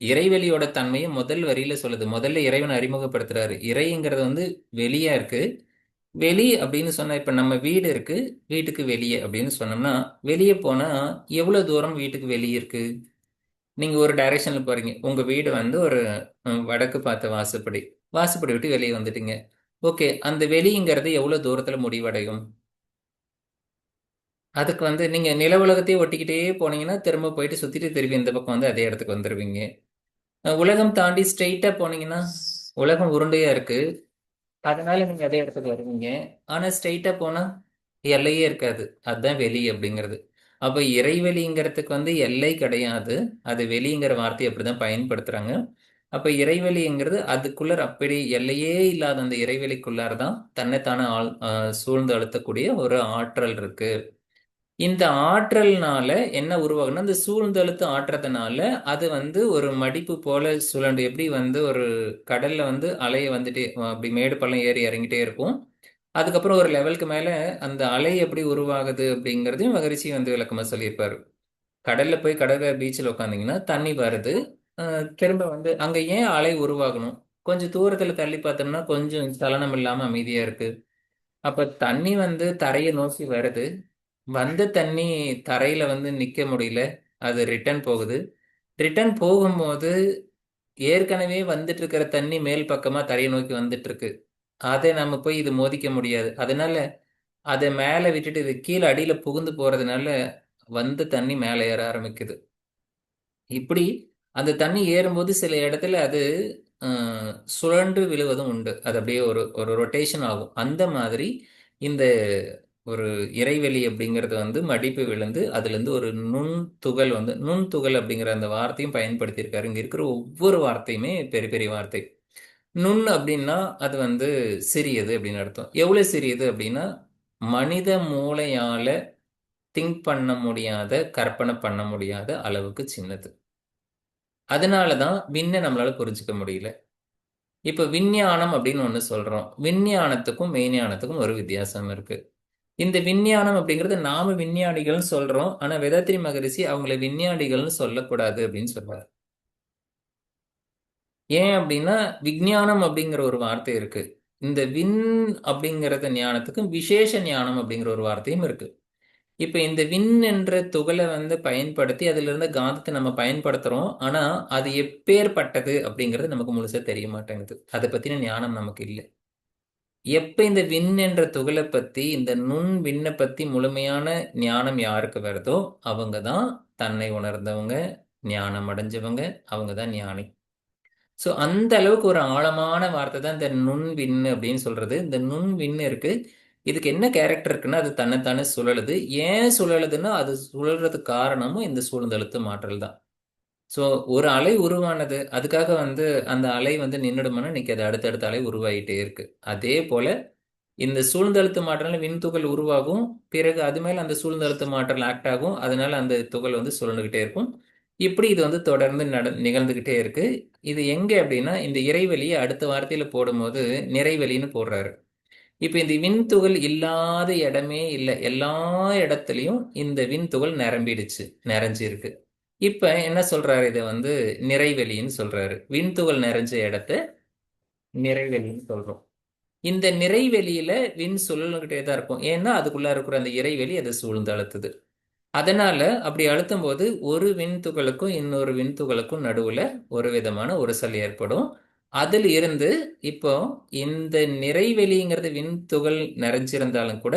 இறைவெளியோட தன்மையை முதல் வரியில சொல்லுது. முதல்ல இறைவனை அறிமுகப்படுத்துறாரு. இறைங்கிறது வந்து வெளியா இருக்கு. வெளி அப்படின்னு சொன்னா இப்ப நம்ம வீடு இருக்கு, வீட்டுக்கு வெளியே அப்படின்னு சொன்னோம்னா வெளியே போனா எவ்வளவு தூரம் வீட்டுக்கு வெளியே இருக்கு. நீங்க ஒரு டைரக்ஷன்ல போறீங்க, உங்க வீடு வந்து ஒரு வடக்கு பார்த்த வாசப்படி, வாசப்படி விட்டு வெளியே வந்துட்டீங்க. ஓகே, அந்த வெளிங்கிறது எவ்வளவு தூரத்துல முடிவடையும். அதுக்கு வந்து நீங்க நில உலகத்தையே ஒட்டிக்கிட்டே போனீங்கன்னா திரும்ப போயிட்டு சுத்திட்டு திருப்பி இந்த பக்கம் வந்து அதே இடத்துக்கு வந்துருவீங்க. உலகம் தாண்டி ஸ்ட்ரெயிட்டா போனீங்கன்னா உலகம் உருண்டையா இருக்கு, அதனால நீங்க அதே இடத்துக்கு வருவீங்க. ஆனா ஸ்ட்ரெயிட்டா போனா எல்லையே இருக்காது. அதுதான் வெளி அப்படிங்கிறது. அப்ப இறைவெளிங்கிறதுக்கு வந்து எல்லை கிடையாது. அது வெளிங்கிற வார்த்தையை அப்படிதான் பயன்படுத்துறாங்க. அப்ப இறைவெளிங்கிறது அதுக்குள்ள அப்படி எல்லையே இல்லாத அந்த இறைவெளிக்குள்ளார தான் தன்னைத்தானே சூழ்ந்து அழுத்தக்கூடிய ஒரு ஆற்றல் இருக்கு. இந்த ஆற்றல்னால என்ன உருவாகும்னா, இந்த சூழ்ந்தழுத்து ஆற்றத்தினால அது வந்து ஒரு மடிப்பு போல சுழண்டு, எப்படி வந்து ஒரு கடல்ல வந்து அலை வந்துட்டே அப்படி மேடு பள்ளம் ஏறி இறங்கிட்டே இருக்கும். அதுக்கப்புறம் ஒரு லெவலுக்கு மேல அந்த அலை எப்படி உருவாகுது அப்படிங்கிறதையும் மகரிஷி வந்து விளக்கமா சொல்லியிருப்பாரு. கடல்ல போய் கடற்கரை பீச்சில் உட்காந்தீங்கன்னா தண்ணி வருது. திரும்ப வந்து அங்க ஏன் அலை உருவாகணும்? கொஞ்சம் தூரத்துல தள்ளி பார்த்தோம்னா கொஞ்சம் சலனம் இல்லாம அமைதியா இருக்கு. அப்ப தண்ணி வந்து தரையை நோக்கி வருது. வந்த தண்ணி தரையில வந்து நிக்க முடியல. அது ரிட்டர்ன் போகுது. ரிட்டர்ன் போகும்போது ஏற்கனவே வந்துட்டு இருக்கிற தண்ணி மேல் பக்கமா தரையை நோக்கி வந்துட்டு இருக்கு. அதை நம்ம போய் இது மோதிக்க முடியாது. அதனால அதை மேல விட்டுட்டு இது கீழே அடியில புகுந்து போறதுனால வந்த தண்ணி மேலே ஏற ஆரம்பிக்குது. இப்படி அந்த தண்ணி ஏறும்போது சில இடத்துல அது சுழன்று விழுவதும் உண்டு. அது அப்படியே ஒரு ஒரு ரொட்டேஷன் ஆகும். அந்த மாதிரி இந்த ஒரு இறைவெளி அப்படிங்கிறது வந்து மடிப்பு விழுந்து அதுலேருந்து ஒரு நுண் துகள் வந்து நுண் துகள் அப்படிங்கிற அந்த வார்த்தையும் பயன்படுத்தியிருக்காரு. இங்க இருக்கிற ஒவ்வொரு வார்த்தையுமே பெரிய பெரிய வார்த்தை. நுண் அப்படின்னா அது வந்து சிறியது அப்படின்னு அர்த்தம். எவ்வளவு சிறியது அப்படின்னா மனித மூளையால திங்க் பண்ண முடியாத, கற்பனை பண்ண முடியாத அளவுக்கு சின்னது. அதனாலதான் விண்ணை நம்மளால புரிஞ்சுக்க முடியல. இப்ப விஞ்ஞானம் அப்படின்னு ஒண்ணு சொல்றோம். விஞ்ஞானத்துக்கும் மெய்ஞானத்துக்கும் ஒரு வித்தியாசம் இருக்கு. இந்த விஞ்ஞானம் அப்படிங்கிறது நாம விஞ்ஞானிகள்னு சொல்றோம். ஆனா வேதாத்ரி மகரிஷி அவங்களை விஞ்ஞானிகள்னு சொல்லக்கூடாது அப்படின்னு சொல்றாரு. ஏன் அப்படின்னா விஞ்ஞானம் அப்படிங்கிற ஒரு வார்த்தை இருக்கு. இந்த விண் அப்படிங்கிறத ஞானத்துக்கு விசேஷ ஞானம் அப்படிங்கிற ஒரு வார்த்தையும் இருக்கு. இப்ப இந்த விண் என்ற துகளை வந்து பயன்படுத்தி அதுல இருந்து காந்தத்தை நம்ம பயன்படுத்துறோம். ஆனா அது எப்பேற்பட்டது அப்படிங்கிறது நமக்கு முழுசா தெரிய மாட்டேங்குது. அதை பத்தின ஞானம் நமக்கு இல்லை. எப்ப இந்த விண் என்ற துகளை பத்தி, இந்த நுண் விண்ணை பத்தி முழுமையான ஞானம் யாருக்கு வருதோ அவங்க தான் தன்னை உணர்ந்தவங்க, ஞானம் அடைஞ்சவங்க, அவங்க தான் ஞானி. ஸோ அந்த அளவுக்கு ஒரு ஆழமான வார்த்தை தான் இந்த நுண் விண்ணு அப்படின்னு சொல்றது. இந்த நுண் விண்ணு இருக்கு. இதுக்கு என்ன கேரக்டர் இருக்குன்னா அது தன்னைத்தானே சுழலுது. ஏன் சுழலுதுன்னா அது சுழல்றதுக்கு காரணமும் இந்த சூழ்ந்தழுத்த மாற்றல் தான். ஸோ ஒரு அலை உருவானது, அதுக்காக வந்து அந்த அலை வந்து நின்றுடுமானா இன்னைக்கு அது அடுத்தடுத்த அலை உருவாகிட்டே இருக்கு. அதே போல இந்த சூழ்ந்தழுத்த மாற்றல விண்துகள் உருவாகும். பிறகு அது மேல அந்த சூழ்ந்தழுத்த மாற்றல் ஆக்ட் ஆகும். அதனால அந்த துகள் வந்து சுழண்டுகிட்டே இருக்கும். இப்படி இது வந்து தொடர்ந்து நிகழ்ந்துகிட்டே இருக்கு. இது எங்க அப்படின்னா இந்த இறைவெளியை அடுத்த வார்த்தையில போடும்போது நிறைவெளின்னு போடுறாரு. இப்ப இந்த விண்துகள் இல்லாத இடமே இல்லை. எல்லா இடத்துலயும் இந்த விண்துகள் நிரம்பிடுச்சு, நிறைஞ்சிருக்கு. இப்ப என்ன சொல்றாரு? இதை வந்து நிறைவெளின்னு சொல்றாரு. விண்துகள் நிறைஞ்ச இடத்த நிறைவெளின்னு சொல்றோம். இந்த நிறைவெளியில விண் சுழல்கிட்டே தான் இருக்கும். ஏன்னா அதுக்குள்ள இருக்கிற அந்த இறைவெளி அதை சூழ்ந்து அழுத்துது. அதனால அப்படி அழுத்தும் போது ஒரு விண்துகளுக்கும் இன்னொரு விண்துகளுக்கும் நடுவுல ஒரு விதமான உரசல் ஏற்படும். அதில் இருந்து இப்போ இந்த நிறைவெளிங்கிறது விண்துகள் நிறைஞ்சிருந்தாலும் கூட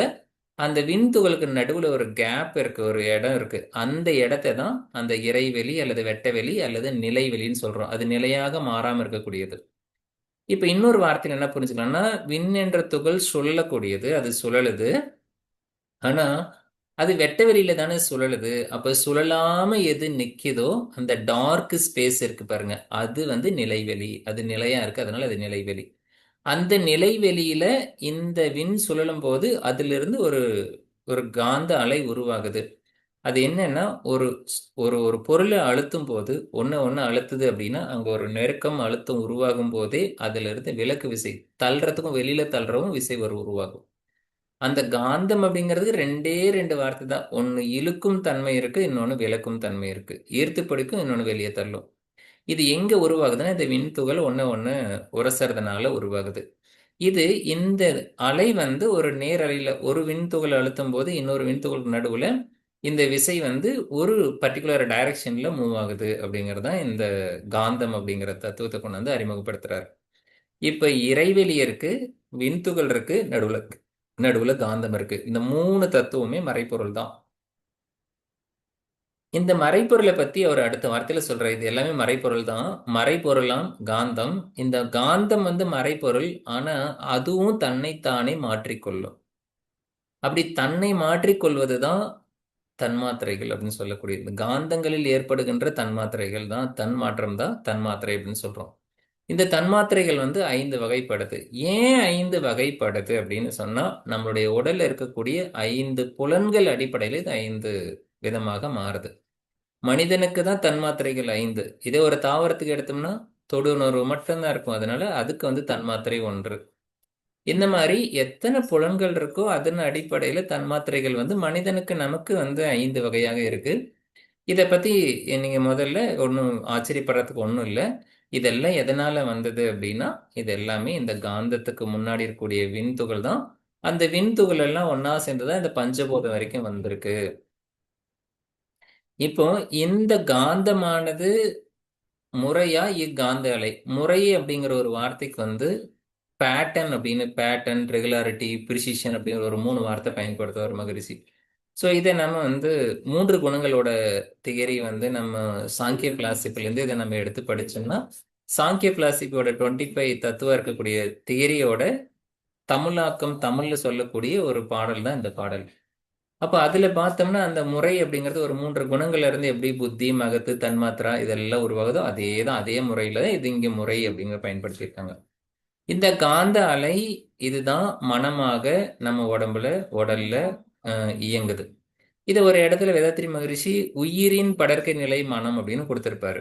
அந்த விண்துகளுக்கு நடுவுல ஒரு கேப் இருக்கு, ஒரு இடம் இருக்கு. அந்த இடத்தை தான் அந்த இறைவெளி அல்லது வெட்டவெளி அல்லது நிலைவெளின்னு சொல்றோம். அது நிலையாக மாறாம இருக்கக்கூடியது. இப்ப இன்னொரு வார்த்தையில என்ன புரிஞ்சுக்கலாம்னா விண் என்ற துகள் சுழலக்கூடியது, அது சுழலுது. ஆனா அது வெட்ட வெளியில தானே சுழலுது. அப்ப சுழலாம எது நிக்குதோ அந்த டார்க் ஸ்பேஸ் இருக்கு பாருங்க, அது வந்து நிலைவெளி. அது நிலையா இருக்கு, அதனால அது நிலைவெளி. அந்த நிலைவெளியில இந்த விண் சுழலும் போது அதிலிருந்து ஒரு ஒரு காந்த அலை உருவாகுது. அது என்னன்னா ஒரு ஒரு ஒரு பொருளை அழுத்தும் போது ஒண்ணு ஒண்ணு அழுத்துது அப்படின்னா அங்க ஒரு நெருக்கம் அழுத்தம் உருவாகும் போதே அதுல இருந்து விலக்கு விசை, தள்ளுறதுக்கும் வெளியில தள்ளுறவும் விசை உருவாகும். அந்த காந்தம் அப்படிங்கிறது ரெண்டே ரெண்டு வார்த்தை தான். ஒன்னு இழுக்கும் தன்மை இருக்கு, இன்னொன்னு விலக்கும் தன்மை இருக்கு. ஈர்த்து பிடிக்கும், இன்னொன்னு வெளியே தள்ளும். இது எங்க உருவாகுதுன்னா இந்த விண்துகள் ஒண்ணு ஒண்ணு உரசறதுனால உருவாகுது. இது இந்த அலை வந்து ஒரு நேர் அலையில ஒரு விண்துகள் அழுத்தும் போது இன்னொரு விண்துகளுக்கு நடுவுல இந்த விசை வந்து ஒரு பர்டிகுலர் டைரக்ஷன்ல மூவ் ஆகுது அப்படிங்கிறது தான் இந்த காந்தம் அப்படிங்கிற தத்துவத்தை கொண்டு வந்து அறிமுகப்படுத்துறாரு. இப்ப இறைவெளி இருக்கு, விண்துகள் இருக்கு, நடுவுல நடுவுல காந்தம் இருக்கு. இந்த மூணு தத்துவமே மறைப்பொருள் தான். இந்த மறைப்பொருளை பத்தி அவர் அடுத்த வார்த்தையில சொல்றாரு. இது எல்லாமே மறைப்பொருள் தான். மறைப்பொருளாம் காந்தம். இந்த காந்தம் வந்து மறைப்பொருள். ஆனா அதுவும் தன்னைத்தானே மாற்றிக்கொள்ளும். அப்படி தன்னை மாற்றிக்கொள்வதுதான் தன்மாத்திரைகள் அப்படின்னு சொல்லக்கூடியது. காந்தங்களில் ஏற்படுகின்ற தன்மாத்திரைகள் தான், தன்மாற்றம் தான் தன்மாத்திரை அப்படின்னு சொல்றோம். இந்த தன்மாத்திரைகள் வந்து 5 வகைப்படுது. ஏன் 5 வகைப்படுது அப்படின்னு சொன்னா, நம்மளுடைய உடல்ல இருக்கக்கூடிய 5 புலன்கள் அடிப்படையில இது 5 விதமாக மாறுது. மனிதனுக்கு தான் தன்மாத்திரைகள் 5. இதே ஒரு தாவரத்துக்கு எடுத்தோம்னா, தொடு உணர்வு மட்டும்தான் இருக்கும். அதனால அதுக்கு வந்து தன்மாத்திரை 1. இந்த மாதிரி எத்தனை புலன்கள் இருக்கோ அதன் அடிப்படையில தன்மாத்திரைகள் வந்து மனிதனுக்கு நமக்கு வந்து 5 வகையாக இருக்கு. இத பத்தி நீங்க முதல்ல ஒண்ணும் ஆச்சரியப்படுறதுக்கு ஒண்ணும் இல்ல. இதெல்லாம் எதனால வந்தது அப்படின்னா, இது எல்லாமே இந்த காந்தத்துக்கு முன்னாடி இருக்கக்கூடிய விண்துகள் தான். அந்த விண்துகள் எல்லாம் ஒண்ணா சேர்ந்து தான் இந்த பஞ்சபூதம் வரைக்கும் வந்திருக்கு. இப்போ இந்த காந்தமானது முறையா இக்காந்த அலை. முறை அப்படிங்கிற ஒரு வார்த்தைக்கு வந்து பேட்டர்ன் அப்படின்னு பேட்டர்ன், ரெகுலாரிட்டி, பிரிசிஷன் அப்படிங்கிற ஒரு 3 வார்த்தை பயன்படுத்துவார் மகரிஷி. ஸோ இதை நம்ம வந்து 3 குணங்களோட தியரி வந்து நம்ம சாங்கிய பிலாசபிலேருந்து இதை நம்ம எடுத்து படிச்சோம்னா, சாங்கிய பிலாசபியோட 25 தத்துவம் இருக்கக்கூடிய தியரியோட தமிழாக்கம், தமிழ்ல சொல்லக்கூடிய ஒரு பாடல் தான் இந்த பாடல். அப்ப அதுல பார்த்தோம்னா அந்த முறை அப்படிங்கிறது ஒரு 3 குணங்கள்ல இருந்து எப்படி புத்தி, மகத்து, தன்மாத்திரா இதெல்லாம் உருவாகுதோ அதே தான், அதே முறையில தான் இது இங்க முறை அப்படிங்கிற பயன்படுத்தியிருக்காங்க. இந்த காந்த அலை இதுதான் மனமாக நம்ம உடல்ல இயங்குது. இதை ஒரு இடத்துல வேதாத்திரி மகரிஷி உயிரின் படர்க்கை நிலை மனம் அப்படின்னு கொடுத்திருப்பாரு.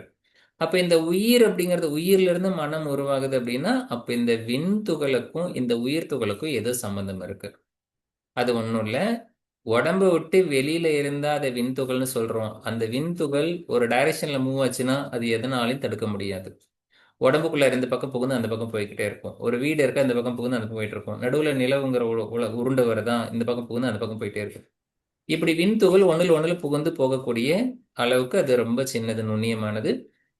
அப்ப இந்த உயிர் அப்படிங்கிறது உயிர்ல இருந்து மனம் உருவாகுது அப்படின்னா, அப்ப இந்த விண் துகளுக்கும் இந்த உயிர் துகளுக்கும் ஏதோ சம்பந்தம் இருக்கு. அது ஒண்ணும் இல்ல. உடம்ப விட்டு வெளியில இருந்தா அதை விண்துகள்னு சொல்றோம். அந்த விண்துகள் ஒரு டைரக்ஷன்ல மூவ் ஆச்சுன்னா அது எதனாலையும் தடுக்க முடியாது. உடம்புக்குள்ள இந்த பக்கம் புகுந்து அந்த பக்கம் போய்கிட்டே இருக்கும். ஒரு வீடு இருக்கு, அந்த பக்கம் புகுந்து அந்த பக்கம் போயிட்டு இருக்கும். நடுவுல நிலவுங்கிற உருண்டை வருதா, இந்த பக்கம் புகுந்து அந்த பக்கம் போயிட்டே இருக்கு. இப்படி விண்துகள் ஒண்ணுல புகுந்து போகக்கூடிய அளவுக்கு அது ரொம்ப சின்னது, நுண்ணியமானது.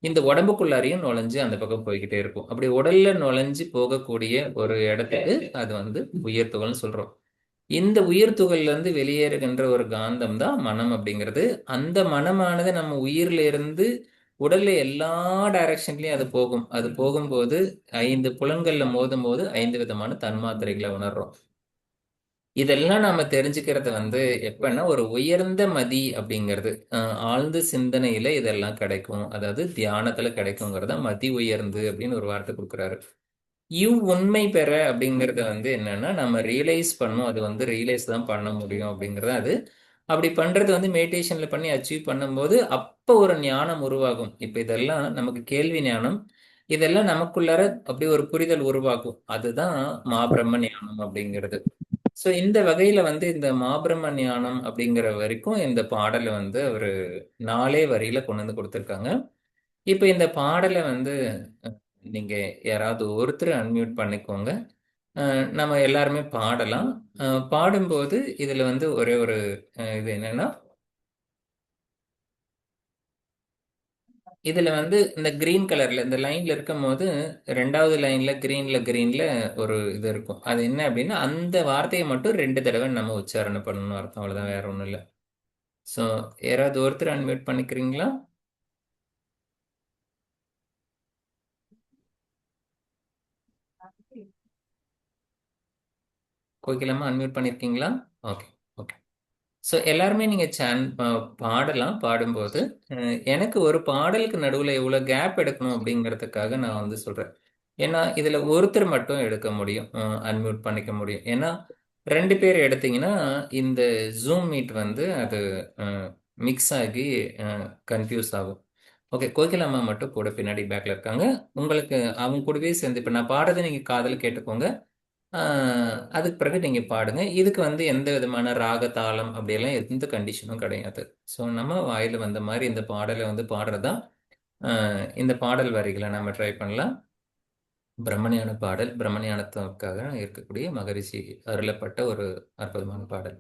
இந்த உடம்புக்குள்ளாரையும் நுழைஞ்சு அந்த பக்கம் போய்கிட்டே இருக்கும். அப்படி உடல்ல நுழைஞ்சு போகக்கூடிய ஒரு இடத்துக்கு அது வந்து உயிர் துகள்னு சொல்றோம். இந்த உயிர் துகள்ல இருந்து வெளியேறுகின்ற ஒரு காந்தம் தான் மனம் அப்படிங்கிறது. அந்த மனமானது நம்ம உயிர்ல இருந்து உடல்ல எல்லா டைரக்ஷன்லயும் அது போகும். அது போகும்போது 5 புலன்கள்ல மோதும் போது 5 விதமான தன்மாத்திரைகளை உணர்றோம். இதெல்லாம் நாம தெரிஞ்சுக்கிறது வந்து எப்பன்னா ஒரு உயர்ந்த மதி அப்படிங்கிறது ஆழ்ந்த சிந்தனையில இதெல்லாம் கிடைக்கும். அதாவது தியானத்துல கிடைக்குங்கிறத மதி உயர்ந்து அப்படின்னு ஒரு வார்த்தை கொடுக்குறாரு. உண்மை பெற அப்படிங்கறது வந்து என்னன்னா நம்ம ரியலைஸ் பண்ணும். அது வந்து ரியலைஸ் தான் பண்ண முடியும் அப்படிங்கறது அது. அப்படி பண்றது வந்து மெடிடேஷன்ல பண்ணி அச்சீவ் பண்ணும்போது அப்ப ஒரு ஞானம் உருவாகும். இப்ப இதெல்லாம் நமக்கு கேள்வி ஞானம். இதெல்லாம் நமக்குள்ளார அப்படி ஒரு புரிதல் உருவாக்கும். அதுதான் மாபிரம்ம ஞானம் அப்படிங்கிறது. சோ இந்த வகையில வந்து இந்த மாபிரம்ம ஞானம் அப்படிங்கிற வரைக்கும் இந்த பாடலை வந்து ஒரு 4 வரியில கொண்டு வந்து கொடுத்திருக்காங்க. இப்ப இந்த பாடலை வந்து அஹ், நீங்க யாராவது ஒருத்தர் அன்மியூட் பண்ணிக்கோங்க. நம்ம எல்லாருமே பாடலாம். பாடும்போது இதுல வந்து ஒரே ஒரு இது என்னன்னா, இதுல வந்து இந்த கிரீன் கலர்ல இந்த லைன்ல இருக்கும்போது 2வது லைன்ல கிரீன்ல ஒரு இது இருக்கும். அது என்ன அப்படின்னா அந்த வார்த்தையை மட்டும் 2 தடவை நம்ம உச்சாரணை பண்ணணும் அர்த்தம். அவ்வளவுதான், வேற ஒண்ணும் இல்லை. ஸோ யாராவது ஒருத்தர் அன்மியூட் பண்ணிக்கிறீங்களா? கோகிலாமா அன்மியூட் பண்ணிருக்கீங்களா? Okay, okay. ஸோ எல்லாருமே நீங்க பாடலாம். பாடும்போது எனக்கு ஒரு பாடலுக்கு நடுவுல எவ்வளவு கேப் எடுக்கணும் அப்படிங்கிறதுக்காக நான் வந்து சொல்றேன். ஏன்னா இதுல ஒருத்தர் மட்டும் எடுக்க முடியும், அன்மியூட் பண்ணிக்க முடியும். ஏன்னா 2 பேர் எடுத்தீங்கன்னா இந்த ஜூம் மீட் வந்து அது மிக்ஸ் ஆகி கன்ஃபியூஸ் ஆகும். ஓகே, கோகிலாமா மட்டும் கூட பின்னாடி பேக்ல இருக்காங்க. உங்களுக்கு அவங்க கூடவே சேர்ந்து இப்ப நான் பாடுறதை நீங்க காதுல கேட்டுக்கோங்க. அதுக்கு பிறகு நீங்க பாடுங்க. இதுக்கு வந்து எந்த விதமான ராக தாளம் அப்படியெல்லாம் எந்த கண்டிஷனும் கிடையாது. ஸோ நம்ம வாயில வந்த மாதிரி இந்த பாடலை வந்து பாடுறதா. இந்த பாடல் வரிகளை நம்ம ட்ரை பண்ணலாம். பிரம்மஞான பாடல், பிரம்மஞானத்துக்காக இருக்கக்கூடிய மகரிஷி அருளப்பட்ட ஒரு அற்புதமான பாடல்.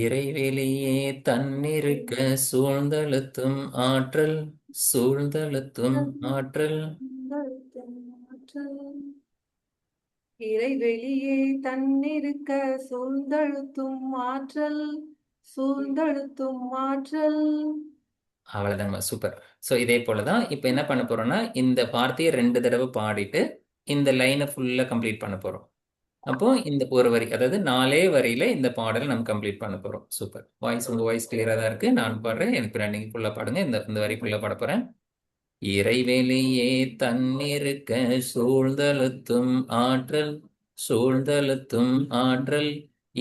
இறைவெளியே தன்னிருக்க சூழ்ந்தழுத்தும் ஆற்றல், சூழ்ந்தழுத்தும் ஆற்றல். இறைவெளியே தன்னிருக்க சூழ்ந்தழுத்தும் ஆற்றல், சூழ்ந்தழுத்தும் ஆற்றல். அவ்வளவுதாங்க, சூப்பர். ஸோ இதே போலதான் இப்ப என்ன பண்ண போறோம்னா இந்த வார்த்தையை 2 தடவை பாடிட்டு இந்த லைனை ஃபுல்லா கம்ப்ளீட் பண்ண போறோம். அப்போ இந்த ஒரு வரி, அதாவது 4 வரியில இந்த பாடலை நம்ம கம்ப்ளீட் பண்ண போறோம். சூப்பர். உங்க வாய்ஸ் கிளியரா தான் இருக்கு. நான் பாடுறேன், எனக்கு பின்னாடி நீங்க ஃபுல்லா பாடுங்க. இந்த இந்த வரி ஃபுல்லா பாட போறேன். இறைவெளியே தன்னிருக்க சூழ்ந்தழுத்தும் ஆற்றல் சூழ்ந்தழுத்தும் ஆற்றல்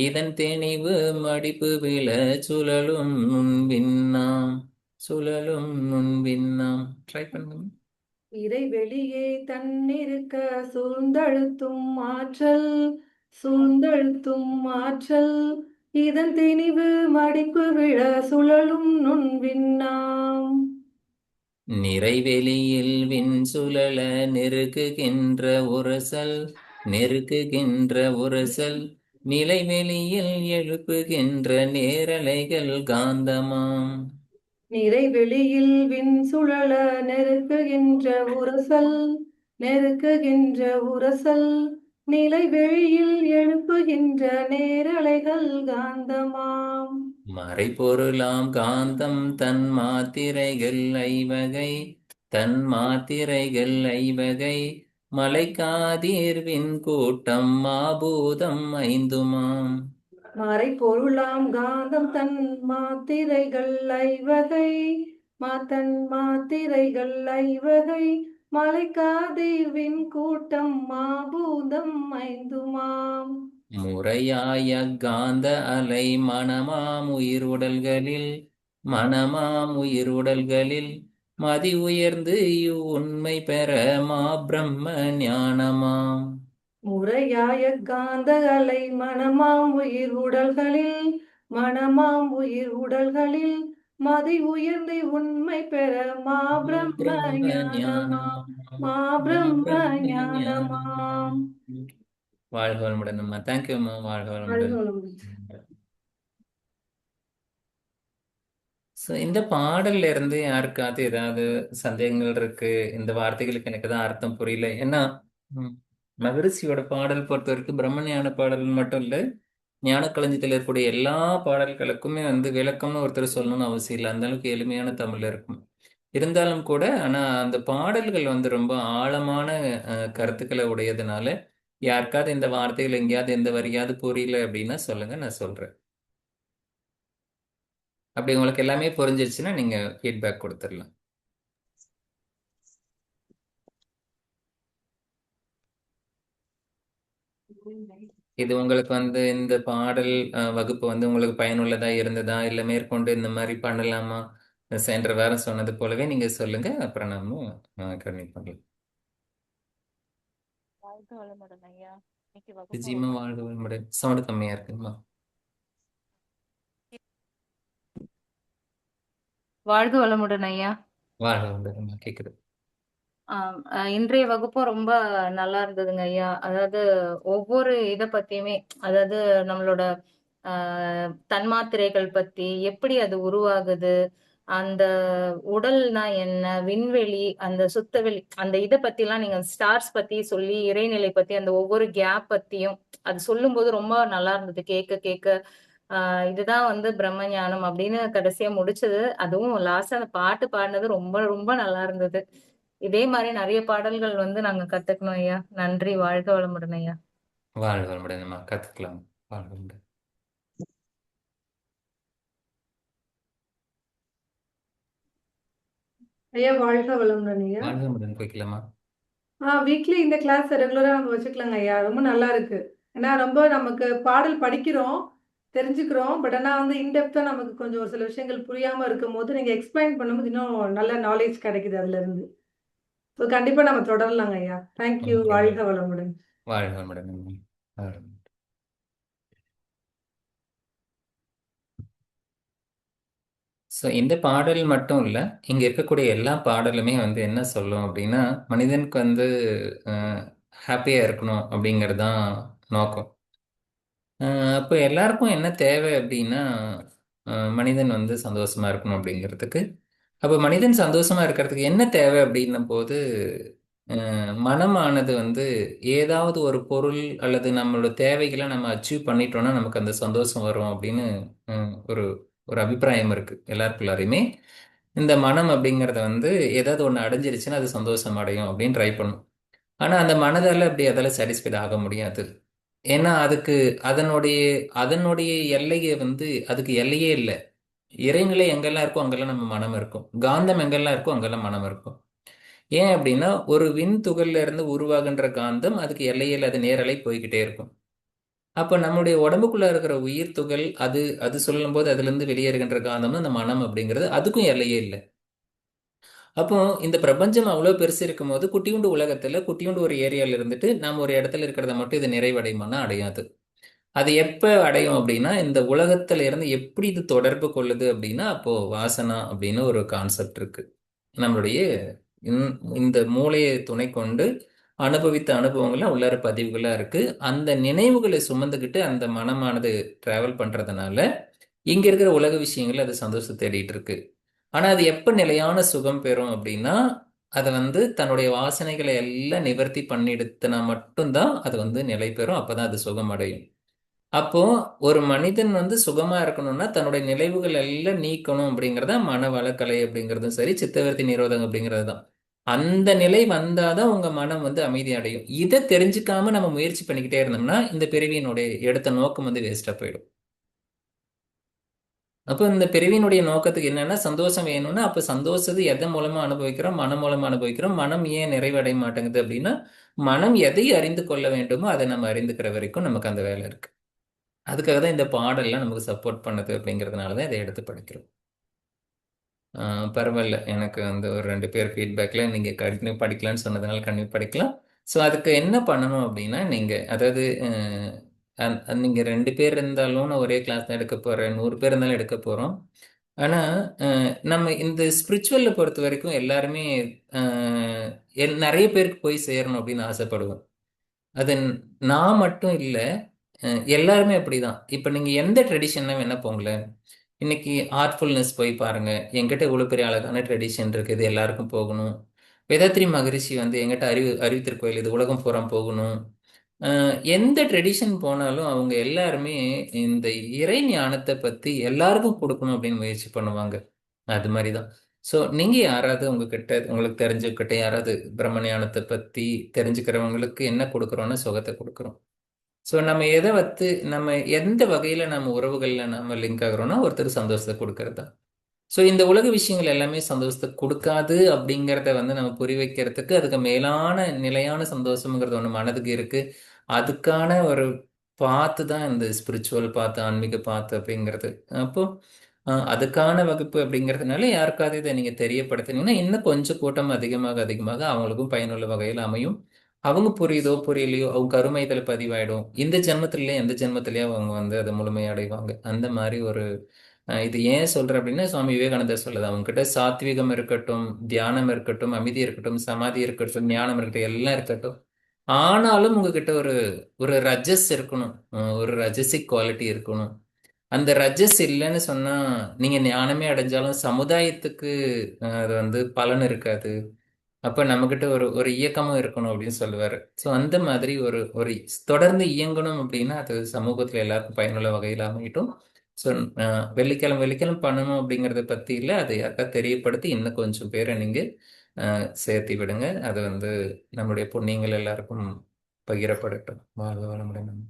இதன் தெளிவு மடிப்பு விழ சுழலும் முன்பின்னாம் சுழலும் முன்பின்னாம். ட்ரை பண்ணுங்க. இறைவெளியே தன்னிருக்க சூழ்ந்தழுத்தும் ஆற்றல் சூழ்ந்தழுத்தும் ஆற்றல் இதன் திணிவு மடிப்பு விழ சுழலும் நுண்விண்ணாம். நிறைவெளியில் விண் சுழல நெருக்குகின்ற உரசல் நெருக்குகின்ற உரசல் நிலைவெளியில் எழுப்புகின்ற நேரலைகள் காந்தமாம். நிறைவெளியில் விண் சுழல நெருக்குகின்ற உரசல் நெருக்குகின்ற உரசல் நிலைவெளியில் எழுப்புகின்ற நேரலைகள் காந்தமாம். மறைபொருளாம் காந்தம் தன் மாத்திரைகள் ஐவகை தன் மாத்திரைகள் ஐவகை மலைக்காதீர்வின் கூட்டம் மாபூதம் ஐந்துமாம். மறைபொருளாம் காந்தம் தன் மாத்திரைகள் ஐவகை தன் மாத்திரைகள் ஐவகை மலைக்காதீர்வின் கூட்டம் மாபூதம் ஐந்துமாம். முறையாய காந்த அலை மனமாம் உயிருடல்களில் மனமாம் உயிருடல்களில் மதி உயர்ந்து உண்மை பெற மா பிரம்ம ஞானமாம். முறையாய காந்த அலை மனமாம் உயிர் உடல்களில் மனமாம் உயிர் உடல்களில் மதி உயர்ந்து உண்மை பெற மா பிரம்ம ஞானமாம். மா பிரம்ம ஞானமாம். வாழ்க வளமுடன் அம்மா. தேங்க்யூ அம்மா. வாழ்க வளமுடன். ஸோ இந்த பாடல்ல இருந்து யாருக்காவது ஏதாவது சந்தேகங்கள் இருக்கு, இந்த வார்த்தைகளுக்கு எனக்கு தான் அர்த்தம் புரியல. ஏன்னா மகரிஷியோட பாடல் பொறுத்த வரைக்கும் பிரம்மஞான பாடல் மட்டும் இல்லை, ஞானக்களஞ்சியத்தில் இருக்கக்கூடிய எல்லா பாடல்களுக்குமே விளக்கம்னு ஒருத்தர் சொல்லணும்னு அவசியம் இல்லை. அந்த அளவுக்கு எளிமையான தமிழ்ல இருக்கும். இருந்தாலும் கூட ஆனா அந்த பாடல்கள் ரொம்ப ஆழமான கருத்துக்களை உடையதுனால யாருக்காவது இந்த வார்த்தைகள் எங்கேயாவது எந்த வரியாவது புரியல அப்படின்னா சொல்லுங்க, நான் சொல்றேன். அப்படி உங்களுக்கு எல்லாமே புரிஞ்சிருச்சுன்னா நீங்க ஃபீட்பேக் கொடுத்துடலாம். இது உங்களுக்கு இந்த பாடல் வகுப்பு உங்களுக்கு பயனுள்ளதா இருந்ததா, இல்லை மேற்கொண்டு இந்த மாதிரி பண்ணலாமா, சென்ற வாரம் சொன்னது போலவே நீங்க சொல்லுங்க, அப்புறம் நாம கண்டினியூ பண்ணலாம். நிச்சயமா வாழ்க வளமுடன். சவுண்ட் கம்மியா இருக்குங்களா? வாழ்க வளமுடன் ஐயா. வாழ்க வளமுடன் கேக்குது. இன்றைய வகுப்பும் ரொம்ப நல்லா இருந்ததுங்க ஐயா. அதாவது ஒவ்வொரு இதை பத்தியுமே, அதாவது நம்மளோட தன்மாத்திரைகள் பத்தி எப்படி அது உருவாகுது, அந்த உடல்னா என்ன, விண்வெளி, அந்த சுத்தவெளி, அந்த இதை பத்தி எல்லாம் நீங்க ஸ்டார்ஸ் பத்தி சொல்லி, இறைநிலை பத்தி, அந்த ஒவ்வொரு கேப் பத்தியும் அது சொல்லும் போது ரொம்ப நல்லா இருந்தது கேட்க கேட்க. இதுதான் பிரம்ம ஞானம் அப்படின்னு கடைசியா முடிச்சது. அதுவும் லாஸ்டா அந்த பாட்டு பாடினது ரொம்ப ரொம்ப நல்லா இருந்தது. இதே மாதிரி நிறைய பாடல்கள் நாங்க கத்துக்கணும் ஐயா. நன்றி. வாழ்க வளமுடன் ஐயா. வாழ்க வளமுடன். கத்துக்கலாம். வாழ்க வளமுடன். ஐயா வாழ்க வளமுடன் ஐயா. வாழ்க வளமுடன் போய்க்கலாமா? வீக்லி இந்த கிளாஸ் ரெகுலரா நம்ம வச்சுக்கலாங்க ஐயா. ரொம்ப நல்லா இருக்கு. ஏன்னா ரொம்ப நமக்கு பாடல் படிக்கிறோம், தெரிஞ்சுக்கிறோம். பட் ஆனா இன்டெப்தா நமக்கு கொஞ்சம் ஒரு சில விஷயங்கள் புரியாம இருக்கும் போது நீங்க எக்ஸ்பிளைன் பண்ணும்போது இன்னும் நல்ல நாலேஜ் கிடைக்குது அதுல இருந்து. ஸோ கண்டிப்பா நம்ம தொடரலாங்க ஐயா. தேங்க்யூ. வாழ்க வளமுடன். வாழ்க வளமுடன். ஸோ இந்த பாடல் மட்டும் இல்லை, இங்கே இருக்கக்கூடிய எல்லா பாடலுமே என்ன சொல்லும் அப்படின்னா, மனிதனுக்கு ஹாப்பியாக இருக்கணும் அப்படிங்கிறது தான் நோக்கம். அப்போ எல்லாருக்கும் என்ன தேவை அப்படின்னா, மனிதன் சந்தோஷமா இருக்கணும் அப்படிங்கிறதுக்கு. அப்போ மனிதன் சந்தோஷமா இருக்கிறதுக்கு என்ன தேவை அப்படின்னும் போது, மனமானது ஏதாவது ஒரு பொருள் அல்லது நம்மளோட தேவைகளை நம்ம அச்சீவ் பண்ணிட்டோம்னா நமக்கு அந்த சந்தோஷம் வரும் அப்படின்னு ஒரு ஒரு அபிப்பிராயம் இருக்கு எல்லாருக்குள்ளாரையுமே. இந்த மனம் அப்படிங்கிறத ஏதாவது ஒன்று அடைஞ்சிருச்சுன்னா அது சந்தோஷம் அடையும் அப்படின்னு ட்ரை பண்ணும். ஆனால் அந்த மனதால் அப்படி அதால் சாட்டிஸ்ஃபைட் ஆக முடியாது. ஏன்னா அதுக்கு அதனுடைய அதனுடைய எல்லையை அதுக்கு எல்லையே இல்லை. இறைநிலை எங்கெல்லாம் இருக்கோ அங்கெல்லாம் நம்ம மனம் இருக்கும். காந்தம் எங்கெல்லாம் இருக்கோ அங்கெல்லாம் மனம் இருக்கும். ஏன் அப்படின்னா ஒரு விண் துகள்ல இருந்து உருவாகின்ற காந்தம் அதுக்கு எல்லையில் அது நேரலை போய்கிட்டே இருக்கும். அப்ப நம்முடைய உடம்புக்குள்ள இருக்கிற உயிர் துகள் அது அது சொல்லும்போது அதுல இருந்து வெளியேறுகின்ற காந்தம் அந்த மனம் அப்படிங்கிறது, அதுக்கும் எல்லையே இல்லை. அப்போ இந்த பிரபஞ்சம் அவ்வளவு பெருசு இருக்கும்போது குட்டியுண்டு உலகத்துல குட்டியுண்டு ஒரு ஏரியால இருந்துட்டு நம்ம ஒரு இடத்துல இருக்கிறத மட்டும் இது நிறைவடையுமானா அடையாது. அது எப்ப அடையும் அப்படின்னா, இந்த உலகத்துல இருந்து எப்படி இது தொடர்பு கொள்ளுது அப்படின்னா, அப்போ வாசனா அப்படின்னு ஒரு கான்செப்ட் இருக்கு. நம்மளுடைய இந்த மூளையை துணை கொண்டு அனுபவித்த அனுபவங்கள்லாம் உள்ளார பதிவுகளா இருக்கு. அந்த நினைவுகளை சுமந்துக்கிட்டு அந்த மனமானது டிராவல் பண்றதுனால இங்க இருக்கிற உலக விஷயங்கள் அது சந்தோஷத்தை தேடிட்டு இருக்கு. ஆனா அது எப்ப நிலையான சுகம் பெறும் அப்படின்னா, அதை தன்னுடைய வாசனைகளை எல்லாம் நிவர்த்தி பண்ணிடுத்துனா மட்டும்தான் அது நிலை பெறும். அப்பதான் அது சுகம் அடையும். அப்போ ஒரு மனிதன் சுகமா இருக்கணும்னா தன்னுடைய நினைவுகள் எல்லாம் நீக்கணும் அப்படிங்கறத மனவளக்கலை அப்படிங்கிறதும் சரி, சித்தவர்த்தி நிரோதம் அப்படிங்கிறது தான். அந்த நிலை வந்தாதான் உங்க மனம் அமைதி அடையும். இதை தெரிஞ்சுக்காம நம்ம முயற்சி பண்ணிக்கிட்டே இருந்தோம்னா இந்த பிறவியினுடைய எடுத்த நோக்கம் வேஸ்டா போயிடும். அப்போ இந்த பிறவியினுடைய நோக்கத்துக்கு என்னன்னா, சந்தோஷம் வேணும்னா அப்ப சந்தோஷத்தை எதன் மூலமா அனுபவிக்கிறோம்? மனம் மூலமா அனுபவிக்கிறோம். மனம் ஏன் நிறைவடைய மாட்டேங்குது அப்படின்னா, மனம் எதை அறிந்து கொள்ள வேண்டுமோ அதை நம்ம அறிந்துக்கிற வரைக்கும் நமக்கு அந்த வேலை இருக்கு. அதுக்காக தான் இந்த பாடல்லாம் நமக்கு சப்போர்ட் பண்ணுது அப்படிங்கிறதுனால தான் இதை எடுத்து படிக்கிறோம். பரவாயில்ல. எனக்கு ஒரு 2 பேர் ஃபீட்பேக்ல நீங்க கண்டினியூ படிக்கலாம்னு சொன்னதுனால கண்டினியூ படிக்கலாம். ஸோ அதுக்கு என்ன பண்ணணும் அப்படின்னா, நீங்க அதாவது நீங்க 2 பேர் இருந்தாலும் நான் ஒரே கிளாஸ் தான் எடுக்க போறேன். 100 பேர் இருந்தாலும் எடுக்க போறோம். ஆனா நம்ம இந்த ஸ்பிரிச்சுவல்ல பொறுத்த வரைக்கும் எல்லாருமே நிறைய பேருக்கு போய் சேரணும் அப்படின்னு ஆசைப்படுவோம். அது நான் மட்டும் இல்லை, எல்லாருமே அப்படிதான். இப்போ நீங்க எந்த ட்ரெடிஷன்ல வேணா போங்களேன். இன்னைக்கு ஆர்ட்ஃபுல்னஸ் போய் பாருங்க. என்கிட்ட இவ்வளவு பெரிய அழகான ட்ரெடிஷன் இருக்கு, இது எல்லாருக்கும் போகணும். வேதாத்ரி மகரிஷி என்கிட்ட அறிவித்திருக்கோயில் இது உலகம் பூரா போகணும். எந்த ட்ரெடிஷன் போனாலும் அவங்க எல்லாருமே இந்த இறை ஞானத்தை பத்தி எல்லாருக்கும் கொடுக்கணும் அப்படின்னு முயற்சி பண்ணுவாங்க. அது மாதிரிதான். ஸோ நீங்க யாராவது உங்ககிட்ட உங்களுக்கு தெரிஞ்சுக்கிட்ட யாராவது பிரம்ம ஞானத்தை பத்தி தெரிஞ்சுக்கிறவங்களுக்கு என்ன கொடுக்குறோம்னா சுகத்தை கொடுக்குறோம். ஸோ நம்ம எதை நம்ம எந்த வகையில நம்ம உறவுகள்ல நம்ம லிங்க் ஆகுறோம்னா ஒருத்தர் சந்தோஷத்தை கொடுக்கறது தான். ஸோ இந்த உலக விஷயங்கள் எல்லாமே சந்தோஷத்தை கொடுக்காது அப்படிங்கிறத நம்ம புரி வைக்கிறதுக்கு அதுக்கு மேலான நிலையான சந்தோஷம்ங்கிறது ஒன்று மனதுக்கு இருக்கு. அதுக்கான ஒரு பாத்து தான் இந்த ஸ்பிரிச்சுவல் பாத்து, ஆன்மீக பாத்து அப்படிங்கிறது. அப்போ அதுக்கான வகுப்பு அப்படிங்கிறதுனால யாருக்காவது இதை நீங்க தெரியப்படுத்தினீங்கன்னா இன்னும் கொஞ்சம் கூட்டம் அதிகமாக அதிகமாக அவங்களுக்கும் பயனுள்ள வகையில் அமையும். அவங்க புரியுதோ புரியலையோ அவங்க கருமை இதில் பதிவாயிடும். இந்த ஜென்மத்திலேயே எந்த ஜென்மத்திலேயே அவங்க அதை முழுமையடைவாங்க. அந்த மாதிரி ஒரு இது ஏன் சொல்றேன் அப்படின்னா, சுவாமி விவேகானந்தர் சொல்லுது, அவங்க கிட்ட சாத்விகம் இருக்கட்டும், தியானம் இருக்கட்டும், அமைதி இருக்கட்டும், சமாதி இருக்கட்டும், ஞானம் இருக்கட்டும், எல்லாம் இருக்கட்டும். ஆனாலும் உங்ககிட்ட ஒரு ஒரு ரஜஸ் இருக்கணும், ஒரு ரஜசிக் குவாலிட்டி இருக்கணும். அந்த ரஜஸ் இல்லைன்னு சொன்னா நீங்க ஞானமே அடைஞ்சாலும் சமுதாயத்துக்கு அது பலன் இருக்காது. அப்ப நம்மகிட்ட ஒரு ஒரு இயக்கமும் இருக்கணும் அப்படின்னு சொல்லுவாரு. ஸோ அந்த மாதிரி ஒரு ஒரு தொடர்ந்து இயங்கணும் அப்படின்னா அது சமூகத்துல எல்லாருக்கும் பயனுள்ள வகையில் அமையட்டும். ஸோ வெள்ளிக்கிழமை பண்ணணும் அப்படிங்கிறத பத்தி இல்லை, அதை யாருக்கா தெரியப்படுத்தி இன்னும் கொஞ்சம் பேரை நீங்க சேர்த்தி விடுங்க. அது நம்முடைய புண்ணியங்கள் எல்லாருக்கும் பகிரப்படட்டும். வாழ்க வளமுடன்.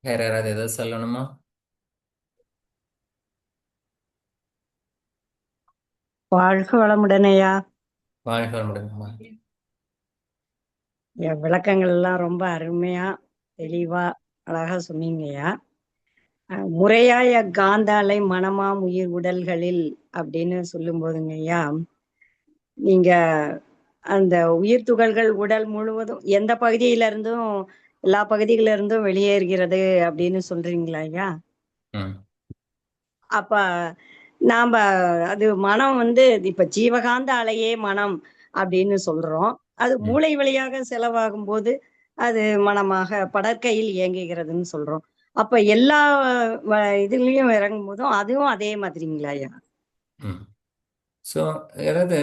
வேற யாராவது ஏதாவது சொல்லணுமா? வாழ்க வளமுடனையா. வாழ்க வளமுடன். என் விளக்கங்கள் எல்லாம் ரொம்ப அருமையா தெளிவா அழகா சொன்னீங்கய்யா. முறையாய காந்தாலை மனமாம் உயிர் உடல்களில் அப்படின்னு சொல்லும் போதுங்கய்யா, நீங்க அந்த உயிர் துகள்கள் உடல் முழுவதும் எந்த பகுதியில இருந்தும் எல்லா பகுதியில இருந்தும் வெளியேறுகிறது அப்படின்னு சொல்றீங்களா ஐயா? அப்ப நாம அது மனம் இப்ப ஜீவகாந்த அலையே மனம் அப்படின்னு சொல்றோம். அது மூளை வழியாக செலவாகும் போது அது மனமாக படற்கையில் இயங்குகிறதுன்னு சொல்றோம். அப்ப எல்லா இதுலயும் இறங்கும் போதும் அதுவும் அதே மாதிரிங்களா ஐயா? ஸோ அதாவது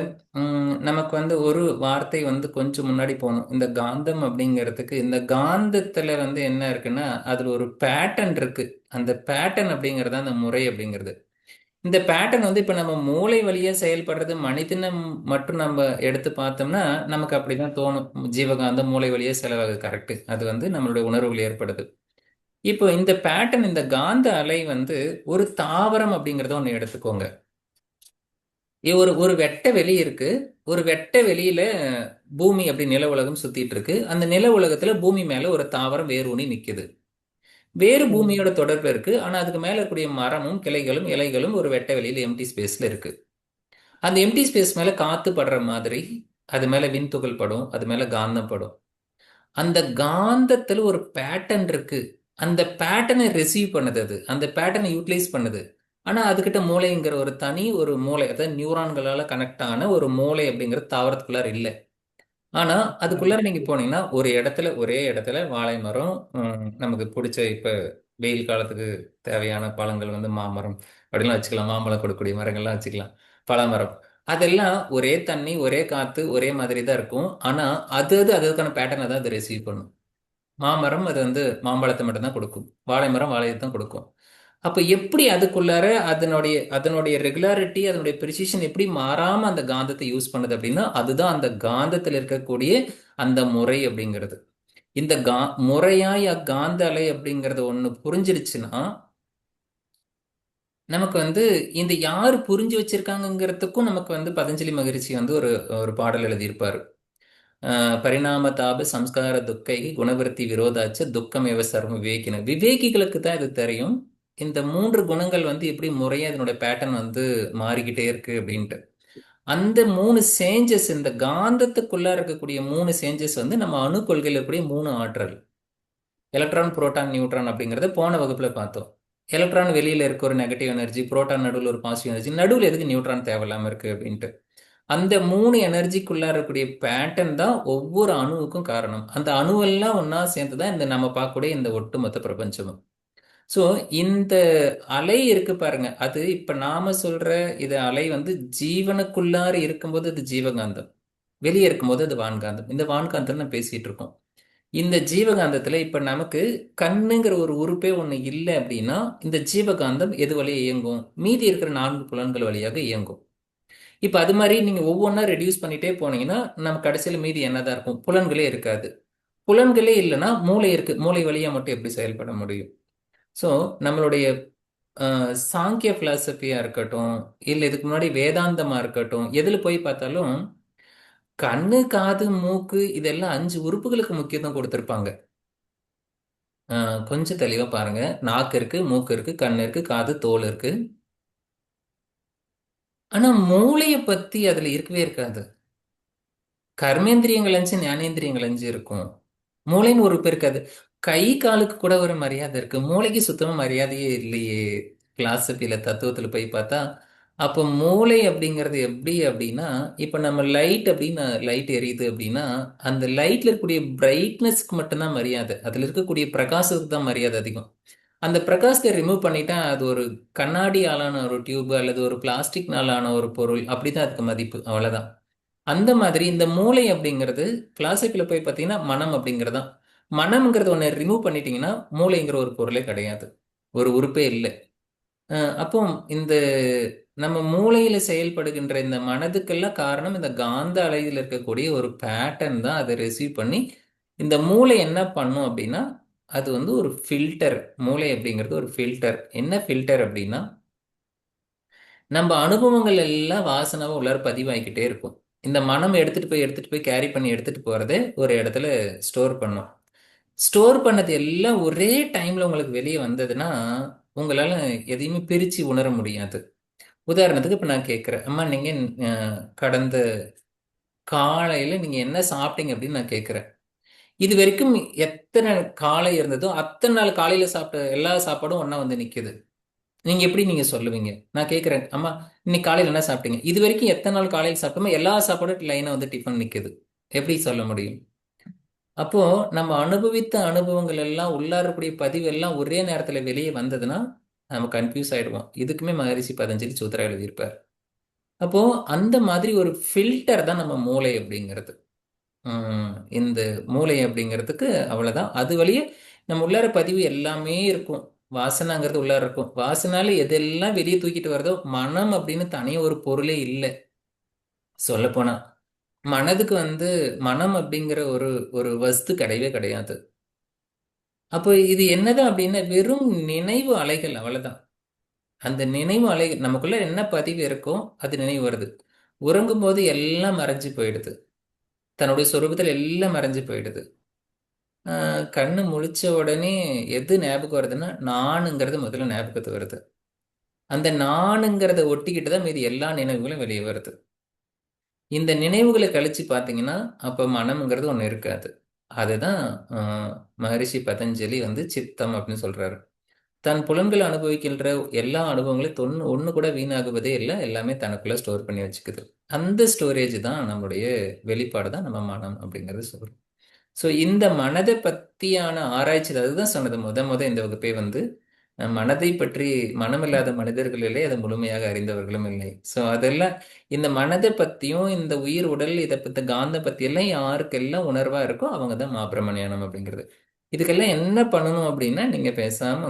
நமக்கு ஒரு வார்த்தை கொஞ்சம் முன்னாடி போகணும். இந்த காந்தம் அப்படிங்கிறதுக்கு இந்த காந்தத்துல என்ன இருக்குன்னா அதுல ஒரு பேட்டர்ன் இருக்கு. அந்த பேட்டர்ன் அப்படிங்கிறது அந்த முறை அப்படிங்கிறது. இந்த பேட்டர்ன் இப்ப நம்ம மூளை வழியா செயல்படுறது மனிதனம் மட்டும் நம்ம எடுத்து பார்த்தோம்னா நமக்கு அப்படிதான் தோணும். ஜீவகாந்தம் மூளை வழியா செலவாகுது, கரெக்ட். அது நம்மளுடைய உணர்வுகள் ஏற்படுது. இப்போ இந்த பேட்டர்ன், இந்த காந்த அலை ஒரு தாவரம் அப்படிங்கிறத ஒன்று எடுத்துக்கோங்க. ஒரு ஒரு வெட்ட வெளி இருக்கு. ஒரு வெட்ட வெளியில பூமி அப்படி நில உலகம் சுத்திட்டு இருக்கு. அந்த நில உலகத்துல பூமி மேல ஒரு தாவரம் வேரூனி நிக்குது. வேறு பூமியோட தொடர்பு இருக்கு. ஆனா அதுக்கு மேல இருக்கக்கூடிய மரமும் கிளைகளும் இலைகளும் ஒரு வெட்ட வெளியில எம்டி ஸ்பேஸ்ல இருக்கு. அந்த எம்டி ஸ்பேஸ் மேல காத்து படுற மாதிரி அது மேல விண்துகள் படும், அது மேல காந்தம் படும். அந்த காந்தத்துல ஒரு பேட்டர்ன் இருக்கு. அந்த பேட்டர்னை ரிசீவ் பண்ணுது, அது அந்த பேட்டர்னை யூட்டிலைஸ் பண்ணுது. ஆனா அதுகிட்ட மூளைங்கிற ஒரு தனி ஒரு மூளை, அதாவது நியூரான்களால கனெக்ட் ஆன ஒரு மூளை அப்படிங்கிற தாவரத்துக்குள்ளார இல்லை. ஆனா அதுக்குள்ளார நீங்க போனீங்கன்னா ஒரு இடத்துல, ஒரே இடத்துல வாழை மரம், நமக்கு பிடிச்ச இப்ப வெயில் காலத்துக்கு தேவையான பழங்கள் வந்து மாமரம் அப்படிலாம் வச்சுக்கலாம், மாம்பழம் கொடுக்கக்கூடிய மரங்கள்லாம் வச்சுக்கலாம், பழமரம், அதெல்லாம் ஒரே தண்ணி, ஒரே காத்து, ஒரே மாதிரி தான் இருக்கும். ஆனா அதுக்கான பேட்டர்னை தான் அது ரிசீவ் பண்ணும். மாமரம் அது வந்து மாம்பழத்தை மட்டும்தான் கொடுக்கும், வாழை மரம் வாழையை தான் கொடுக்கும். அப்ப எப்படி அதுக்குள்ளார அதனுடைய அதனுடைய ரெகுலாரிட்டி, அதனுடைய ப்ரிசிஷன் எப்படி மாறாம அந்த காந்தத்தை யூஸ் பண்ணுது அப்படின்னா, அதுதான் அந்த காந்தத்தில் இருக்கக்கூடிய அந்த முறை அப்படிங்கிறது. இந்த முறையாய் அக்காந்த அலை அப்படிங்கறது ஒண்ணு புரிஞ்சிருச்சுன்னா, நமக்கு வந்து இந்த யாரு புரிஞ்சு வச்சிருக்காங்கிறதுக்கும் நமக்கு வந்து பதஞ்சலி மகரிஷி வந்து ஒரு ஒரு பாடல் எழுதியிருப்பாரு. பரிணாம தாப சம்ஸ்கார துக்கை குணவருத்தி விரோதாச்ச துக்கமேவ சர்வ விவேகின. விவேகிகளுக்கு தான் இது தெரியும், இந்த 3 குணங்கள் வந்து எப்படி முறையா இதனோட பேட்டர்ன் வந்து மாறிக்கிட்டே இருக்கு அப்படின்ட்டு. அந்த 3 சேஞ்சஸ், இந்த காந்தத்துக்குள்ள இருக்கக்கூடிய 3 சேஞ்சஸ் வந்து நம்ம அணு கொள்கையில் இருக்கக்கூடிய 3 ஆற்றல், எலக்ட்ரான், புரோட்டான், நியூட்ரான் அப்படிங்கறத போன வகுப்புல பார்த்தோம். எலக்ட்ரான் வெளியில இருக்க ஒரு நெகட்டிவ் எனர்ஜி, புரோட்டான் நடுவில் ஒரு பாசிட்டிவ் எனர்ஜி, நடுவில் எதுக்கு நியூட்ரான் தேவையில்லாம இருக்கு அப்படின்ட்டு. அந்த 3 எனர்ஜிக்குள்ள இருக்கக்கூடிய பேட்டர்ன் தான் ஒவ்வொரு அணுவுக்கும் காரணம். அந்த அணுவெல்லாம் ஒன்னா சேர்ந்துதான் இந்த நம்ம பார்க்கக்கூடிய இந்த ஒட்டுமொத்த பிரபஞ்சமும். ஸோ இந்த அலை இருக்கு பாருங்க, அது இப்ப நாம சொல்ற இது அலை வந்து ஜீவனுக்குள்ளார இருக்கும்போது அது ஜீவகாந்தம், வெளியே இருக்கும்போது அது வான்காந்தம். இந்த வான்காந்தம் நம்ம பேசிட்டு இருக்கோம். இந்த ஜீவகாந்தத்துல இப்ப நமக்கு கண்ணுங்கிற ஒரு உறுப்பே ஒண்ணு இல்லை அப்படின்னா, இந்த ஜீவகாந்தம் எது வழியா இயங்கும்? மீதி இருக்கிற 4 புலன்கள் வழியாக இயங்கும். இப்ப அது மாதிரி நீங்க ஒவ்வொன்றா ரெடியூஸ் பண்ணிட்டே போனீங்கன்னா நம்ம கடைசியில மீதி என்னதான் இருக்கும்? புலன்களே இருக்காது. புலன்களே இல்லைன்னா மூளை இருக்கு, மூளை வழியா மட்டும் எப்படி செயல்பட முடியும்? ஸோ நம்மளுடைய சாங்கிய பிலாசபியா இருக்கட்டும், இல்லை இதுக்கு முன்னாடி வேதாந்தமா இருக்கட்டும், எதுல போய் பார்த்தாலும் கண்ணு, காது, மூக்கு இதெல்லாம் 5 உறுப்புகளுக்கு முக்கியத்துவம் கொடுத்திருப்பாங்க. கொஞ்சம் தெளிவா பாருங்க. நாக்கு இருக்கு, மூக்கு இருக்கு, கண்ணு இருக்கு, காது, தோல் இருக்கு. ஆனா மூளையை பத்தி அதுல இருக்கவே இருக்காது. கர்மேந்திரியங்கள் 5, ஞானேந்திரியங்கள் 5 இருக்கும். மூளைன்னு ஒரு பேர் இருக்காது. கை காலுக்கு கூட ஒரு மரியாதை இருக்கு, மூளைக்கு சுத்தமா மரியாதையே இல்லையே பிலாசபில, தத்துவத்துல போய் பார்த்தா. அப்போ மூளை அப்படிங்கிறது எப்படி அப்படின்னா, இப்ப நம்ம லைட் அப்படின்னு லைட் எரியுது அப்படின்னா, அந்த லைட்ல இருக்கக்கூடிய பிரைட்னஸ்க்கு மட்டும்தான் மரியாதை, அதுல இருக்கக்கூடிய பிரகாசத்துக்கு தான் மரியாதை அதிகம். அந்த பிரகாசத்தை ரிமூவ் பண்ணிட்டா அது ஒரு கண்ணாடியாலான ஒரு டியூப் அல்லது ஒரு பிளாஸ்டிக்னாலான ஒரு பொருள், அப்படிதான் அதுக்கு மதிப்பு, அவ்வளவுதான். அந்த மாதிரி இந்த மூளை அப்படிங்கிறது பிலாசபில போய் பார்த்தீங்கன்னா மனம் அப்படிங்கிறதான். மனம்ங்கிறது ஒன்று ரிமூவ் பண்ணிட்டீங்கன்னா மூளைங்கிற ஒரு பொருளே கிடையாது, ஒரு உறுப்பே இல்லை. அப்போ இந்த நம்ம மூளையில செயல்படுகின்ற இந்த மனதுக்கெல்லாம் காரணம் இந்த காந்த அலையில் இருக்கக்கூடிய ஒரு பேட்டர்ன் தான். அதை ரிசீவ் பண்ணி இந்த மூளை என்ன பண்ணும் அப்படின்னா, அது வந்து ஒரு ஃபில்டர். மூளை அப்படிங்கிறது ஒரு ஃபில்டர். என்ன ஃபில்டர் அப்படின்னா, நம்ம அனுபவங்கள் எல்லாம் வாசனாவை உள்ளார பதிவாகிக்கிட்டே இருக்கும். இந்த மனம் எடுத்துட்டு போய் கேரி பண்ணி எடுத்துட்டு போறதை ஒரு இடத்துல ஸ்டோர் பண்ணும். ஸ்டோர் பண்ணது எல்லாம் ஒரே டைம்ல உங்களுக்கு வெளியே வந்ததுன்னா உங்களால எதையுமே பிரிச்சு உணர முடியாது. உதாரணத்துக்கு இப்ப நான் கேட்கிறேன், அம்மா நீங்க கடந்த காலையில நீங்க என்ன சாப்பிட்டீங்க அப்படின்னு நான் கேட்கிறேன். இது வரைக்கும் எத்தனை காலை இருந்ததோ அத்தனை நாள் காலையில சாப்பிட்ட எல்லா சாப்பாடும் ஒன்னா வந்து நிக்குது. நீங்க எப்படி நீங்க சொல்லுவீங்க? நான் கேட்கிறேன், அம்மா இன்னைக்கு காலையில என்ன சாப்பிட்டீங்க? இது வரைக்கும் எத்தனை நாள் காலையில் சாப்பிட்டோமோ எல்லா சாப்பாடும் லைனா வந்து டிஃபன் நிக்குது. எப்படி சொல்ல முடியும்? அப்போ நம்ம அனுபவித்த அனுபவங்கள் எல்லாம் உள்ளாரக்கூடிய பதிவு எல்லாம் ஒரே நேரத்துல வெளியே வந்ததுன்னா நம்ம கன்ஃபியூஸ் ஆயிடுவோம். இதுக்குமே மகரிஷி பதஞ்சலி சூத்திரா எழுதியிருப்பார். அப்போ அந்த மாதிரி ஒரு ஃபில்டர் தான் நம்ம மூளை அப்படிங்கிறது. இந்த மூளை அப்படிங்கிறதுக்கு அவ்வளவுதான். அது வழியே நம்ம உள்ளார பதிவு எல்லாமே இருக்கும். வாசனாங்கிறது உள்ளார இருக்கும். வாசனால எதெல்லாம் வெளியே தூக்கிட்டு வருதோ, மனம் அப்படின்னு தனியா ஒரு பொருளே இல்லை. சொல்ல போனா மனதுக்கு வந்து மனம் அப்படிங்கிற ஒரு ஒரு வஸ்து கிடையவே கிடையாது. அப்போ இது என்னதான் அப்படின்னா வெறும் நினைவு அலைகள், அவ்வளவுதான். அந்த நினைவு அலை நமக்குள்ள என்ன பதிவு இருக்கோ அது நினைவு வருது. உறங்கும் போது எல்லாம் மறைஞ்சு போயிடுது, தன்னுடைய சொரூபத்தில் எல்லாம் மறைஞ்சு போயிடுது. கண்ணு முழிச்ச உடனே எது ஞாபகம் வருதுன்னா நானுங்கிறது முதல்ல ஞாபகத்துக்கு வருது. அந்த நானுங்கிறத ஒட்டிக்கிட்டு தான் மீதி எல்லா நினைவுகளும் வெளியே வருது. இந்த நினைவுகளை கழிச்சு பார்த்தீங்கன்னா அப்ப மனம்ங்கிறது ஒண்ணு இருக்காது. அதுதான் மகரிஷி பதஞ்சலி சித்தம் அப்படின்னு சொல்றாரு. தன் புலன்களை அனுபவிக்கின்ற எல்லா அனுபவங்களையும் ஒண்ணு கூட வீணாகுவதே இல்லை, எல்லாமே தனக்குள்ள ஸ்டோர் பண்ணி வச்சுக்குது. அந்த ஸ்டோரேஜ் தான் நம்முடைய வெளிப்பாடு தான் நம்ம மனம் அப்படிங்கிறது சொல்றோம். ஸோ இந்த மனதை பத்தியான ஆராய்ச்சி, அதுதான் சொன்னது முத இந்த வகுப்பே மனதை பற்றி மனமில்லாத மனிதர்கள் இல்லை, அதை முழுமையாக அறிந்தவர்களும் இல்லை. ஸோ அதெல்லாம் இந்த மனதை பத்தியும் இந்த உயிர் உடல் இதை பத்தி காந்த பத்தி எல்லாம் யாருக்கெல்லாம் உணர்வா இருக்கோ அவங்க தான் மாபிரமணியானம் அப்படிங்கிறது. இதுக்கெல்லாம் என்ன பண்ணணும் அப்படின்னா நீங்க பேசாம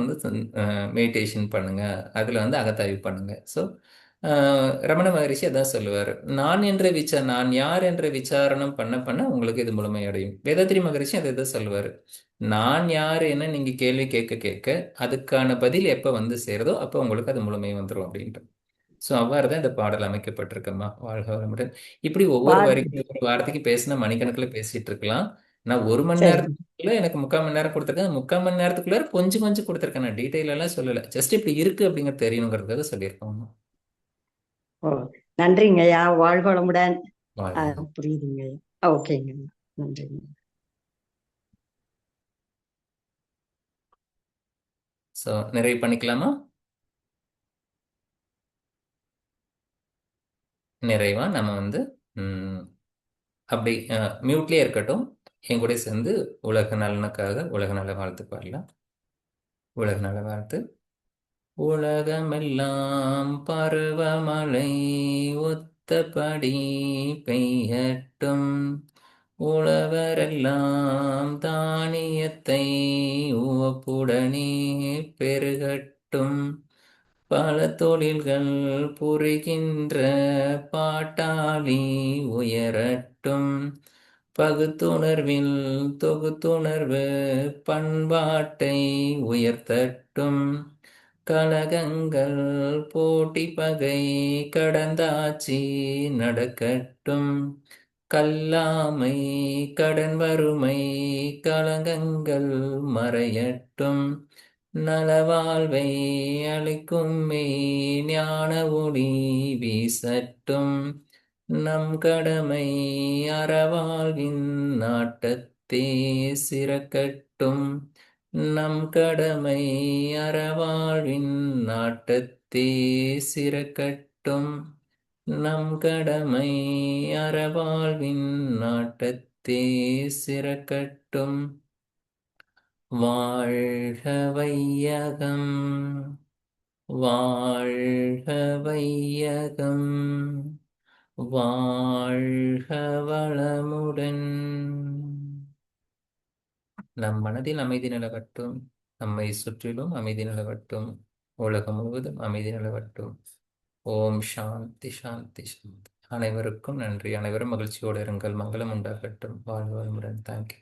மெடிடேஷன் பண்ணுங்க, அதுல அகத்தாய்வு பண்ணுங்க. ஸோ ரமண மகரிஷி அதான் சொல்லுவார், நான் யார் என்ற விசாரணம் பண்ண பண்ண உங்களுக்கு இது முழுமையடையும். வேதாத்ரி மகரிஷி அதை தான் சொல்லுவார், நான் யார் என்ன நீங்க கேள்வி கேட்க கேட்க அதுக்கான பதில் எப்ப சேருதோ அப்போ உங்களுக்கு அது முழுமை வந்துடும் அப்படின்ட்டு. ஸோ அவ்வாறு தான் இந்த பாடல் அமைக்கப்பட்டிருக்கம்மா. வாழ்க வளமுடன். இப்படி ஒவ்வொரு வரைக்கும் ஒவ்வொரு வார்த்தைக்கு பேசினா மணிக்கணக்கில் பேசிட்டு இருக்கலாம். நான் 1 மணி நேரத்துக்குள்ள எனக்கு 3/4 மணி நேரம் கொடுத்துருக்கேன். 3/4 மணி நேரத்துக்குள்ள கொஞ்சம் கொடுத்துருக்கேன். நான் டீட்டெயில் எல்லாம் சொல்லலை, ஜஸ்ட் இப்படி இருக்கு அப்படிங்கிறது தெரியணுங்கிறதுக்காக சொல்லியிருக்கோம். ஓ, நன்றிங்க ஐயா. வாழ்க வளமுடன். வாழ்க. புரியுதுங்க ஐயா. ஓகேங்க, நன்றிங்க. ஸோ நிறைவு பண்ணிக்கலாமா? நிறைவா நம்ம அப்படி மியூட்லேயே இருக்கட்டும், என் கூட சேர்ந்து உலக நலனுக்காக உலக நல வாழ்த்து பாடலாம். உலக நல வாழ்த்து. உலகமெல்லாம் பருவமழை ஒத்தபடி பெய்யட்டும், உழவரெல்லாம் தானியத்தை உவப்புடனே பெருகட்டும், பல தொழில்கள் புரிகின்ற பாட்டாளி உயரட்டும், பகுத்துணர்வில் தொகுத்துணர்வு பண்பாட்டை உயர்த்தட்டும், கலகங்கள் போட்டி பகை கடந்தாட்சி நடக்கட்டும், கல்லாமை கடன் வறுமை கலங்கங்கள் மறையட்டும், நலவாழ்வை அளிக்கும் மெய் ஞான ஒளி வீசட்டும், நம் கடமை அறவாழ்வின் நாட்டத்தே சிறக்கட்டும், நம் கடமை அறவாழ்வின் நாட்டத்தே சிறக்கட்டும், நம் கடமை அறவாழ்வின் நாட்டத்தே சிறக்கட்டும். வாழ்க வையகம், வாழ்க வையகம், வாழ்க வளமுடன். நம் மனதில் அமைதி நிலவட்டும், நம்மை சுற்றிலும் அமைதி நிலவட்டும், உலகம் முழுவதும் அமைதி நிலவட்டும். ஓம் சாந்தி சாந்தி சாந்தி. அனைவருக்கும் நன்றி. அனைவரும் மகிழ்ச்சியோடு இருங்கள். மங்களம் உண்டாகட்டும். வாழ்க வளமுடன். தேங்க்யூ.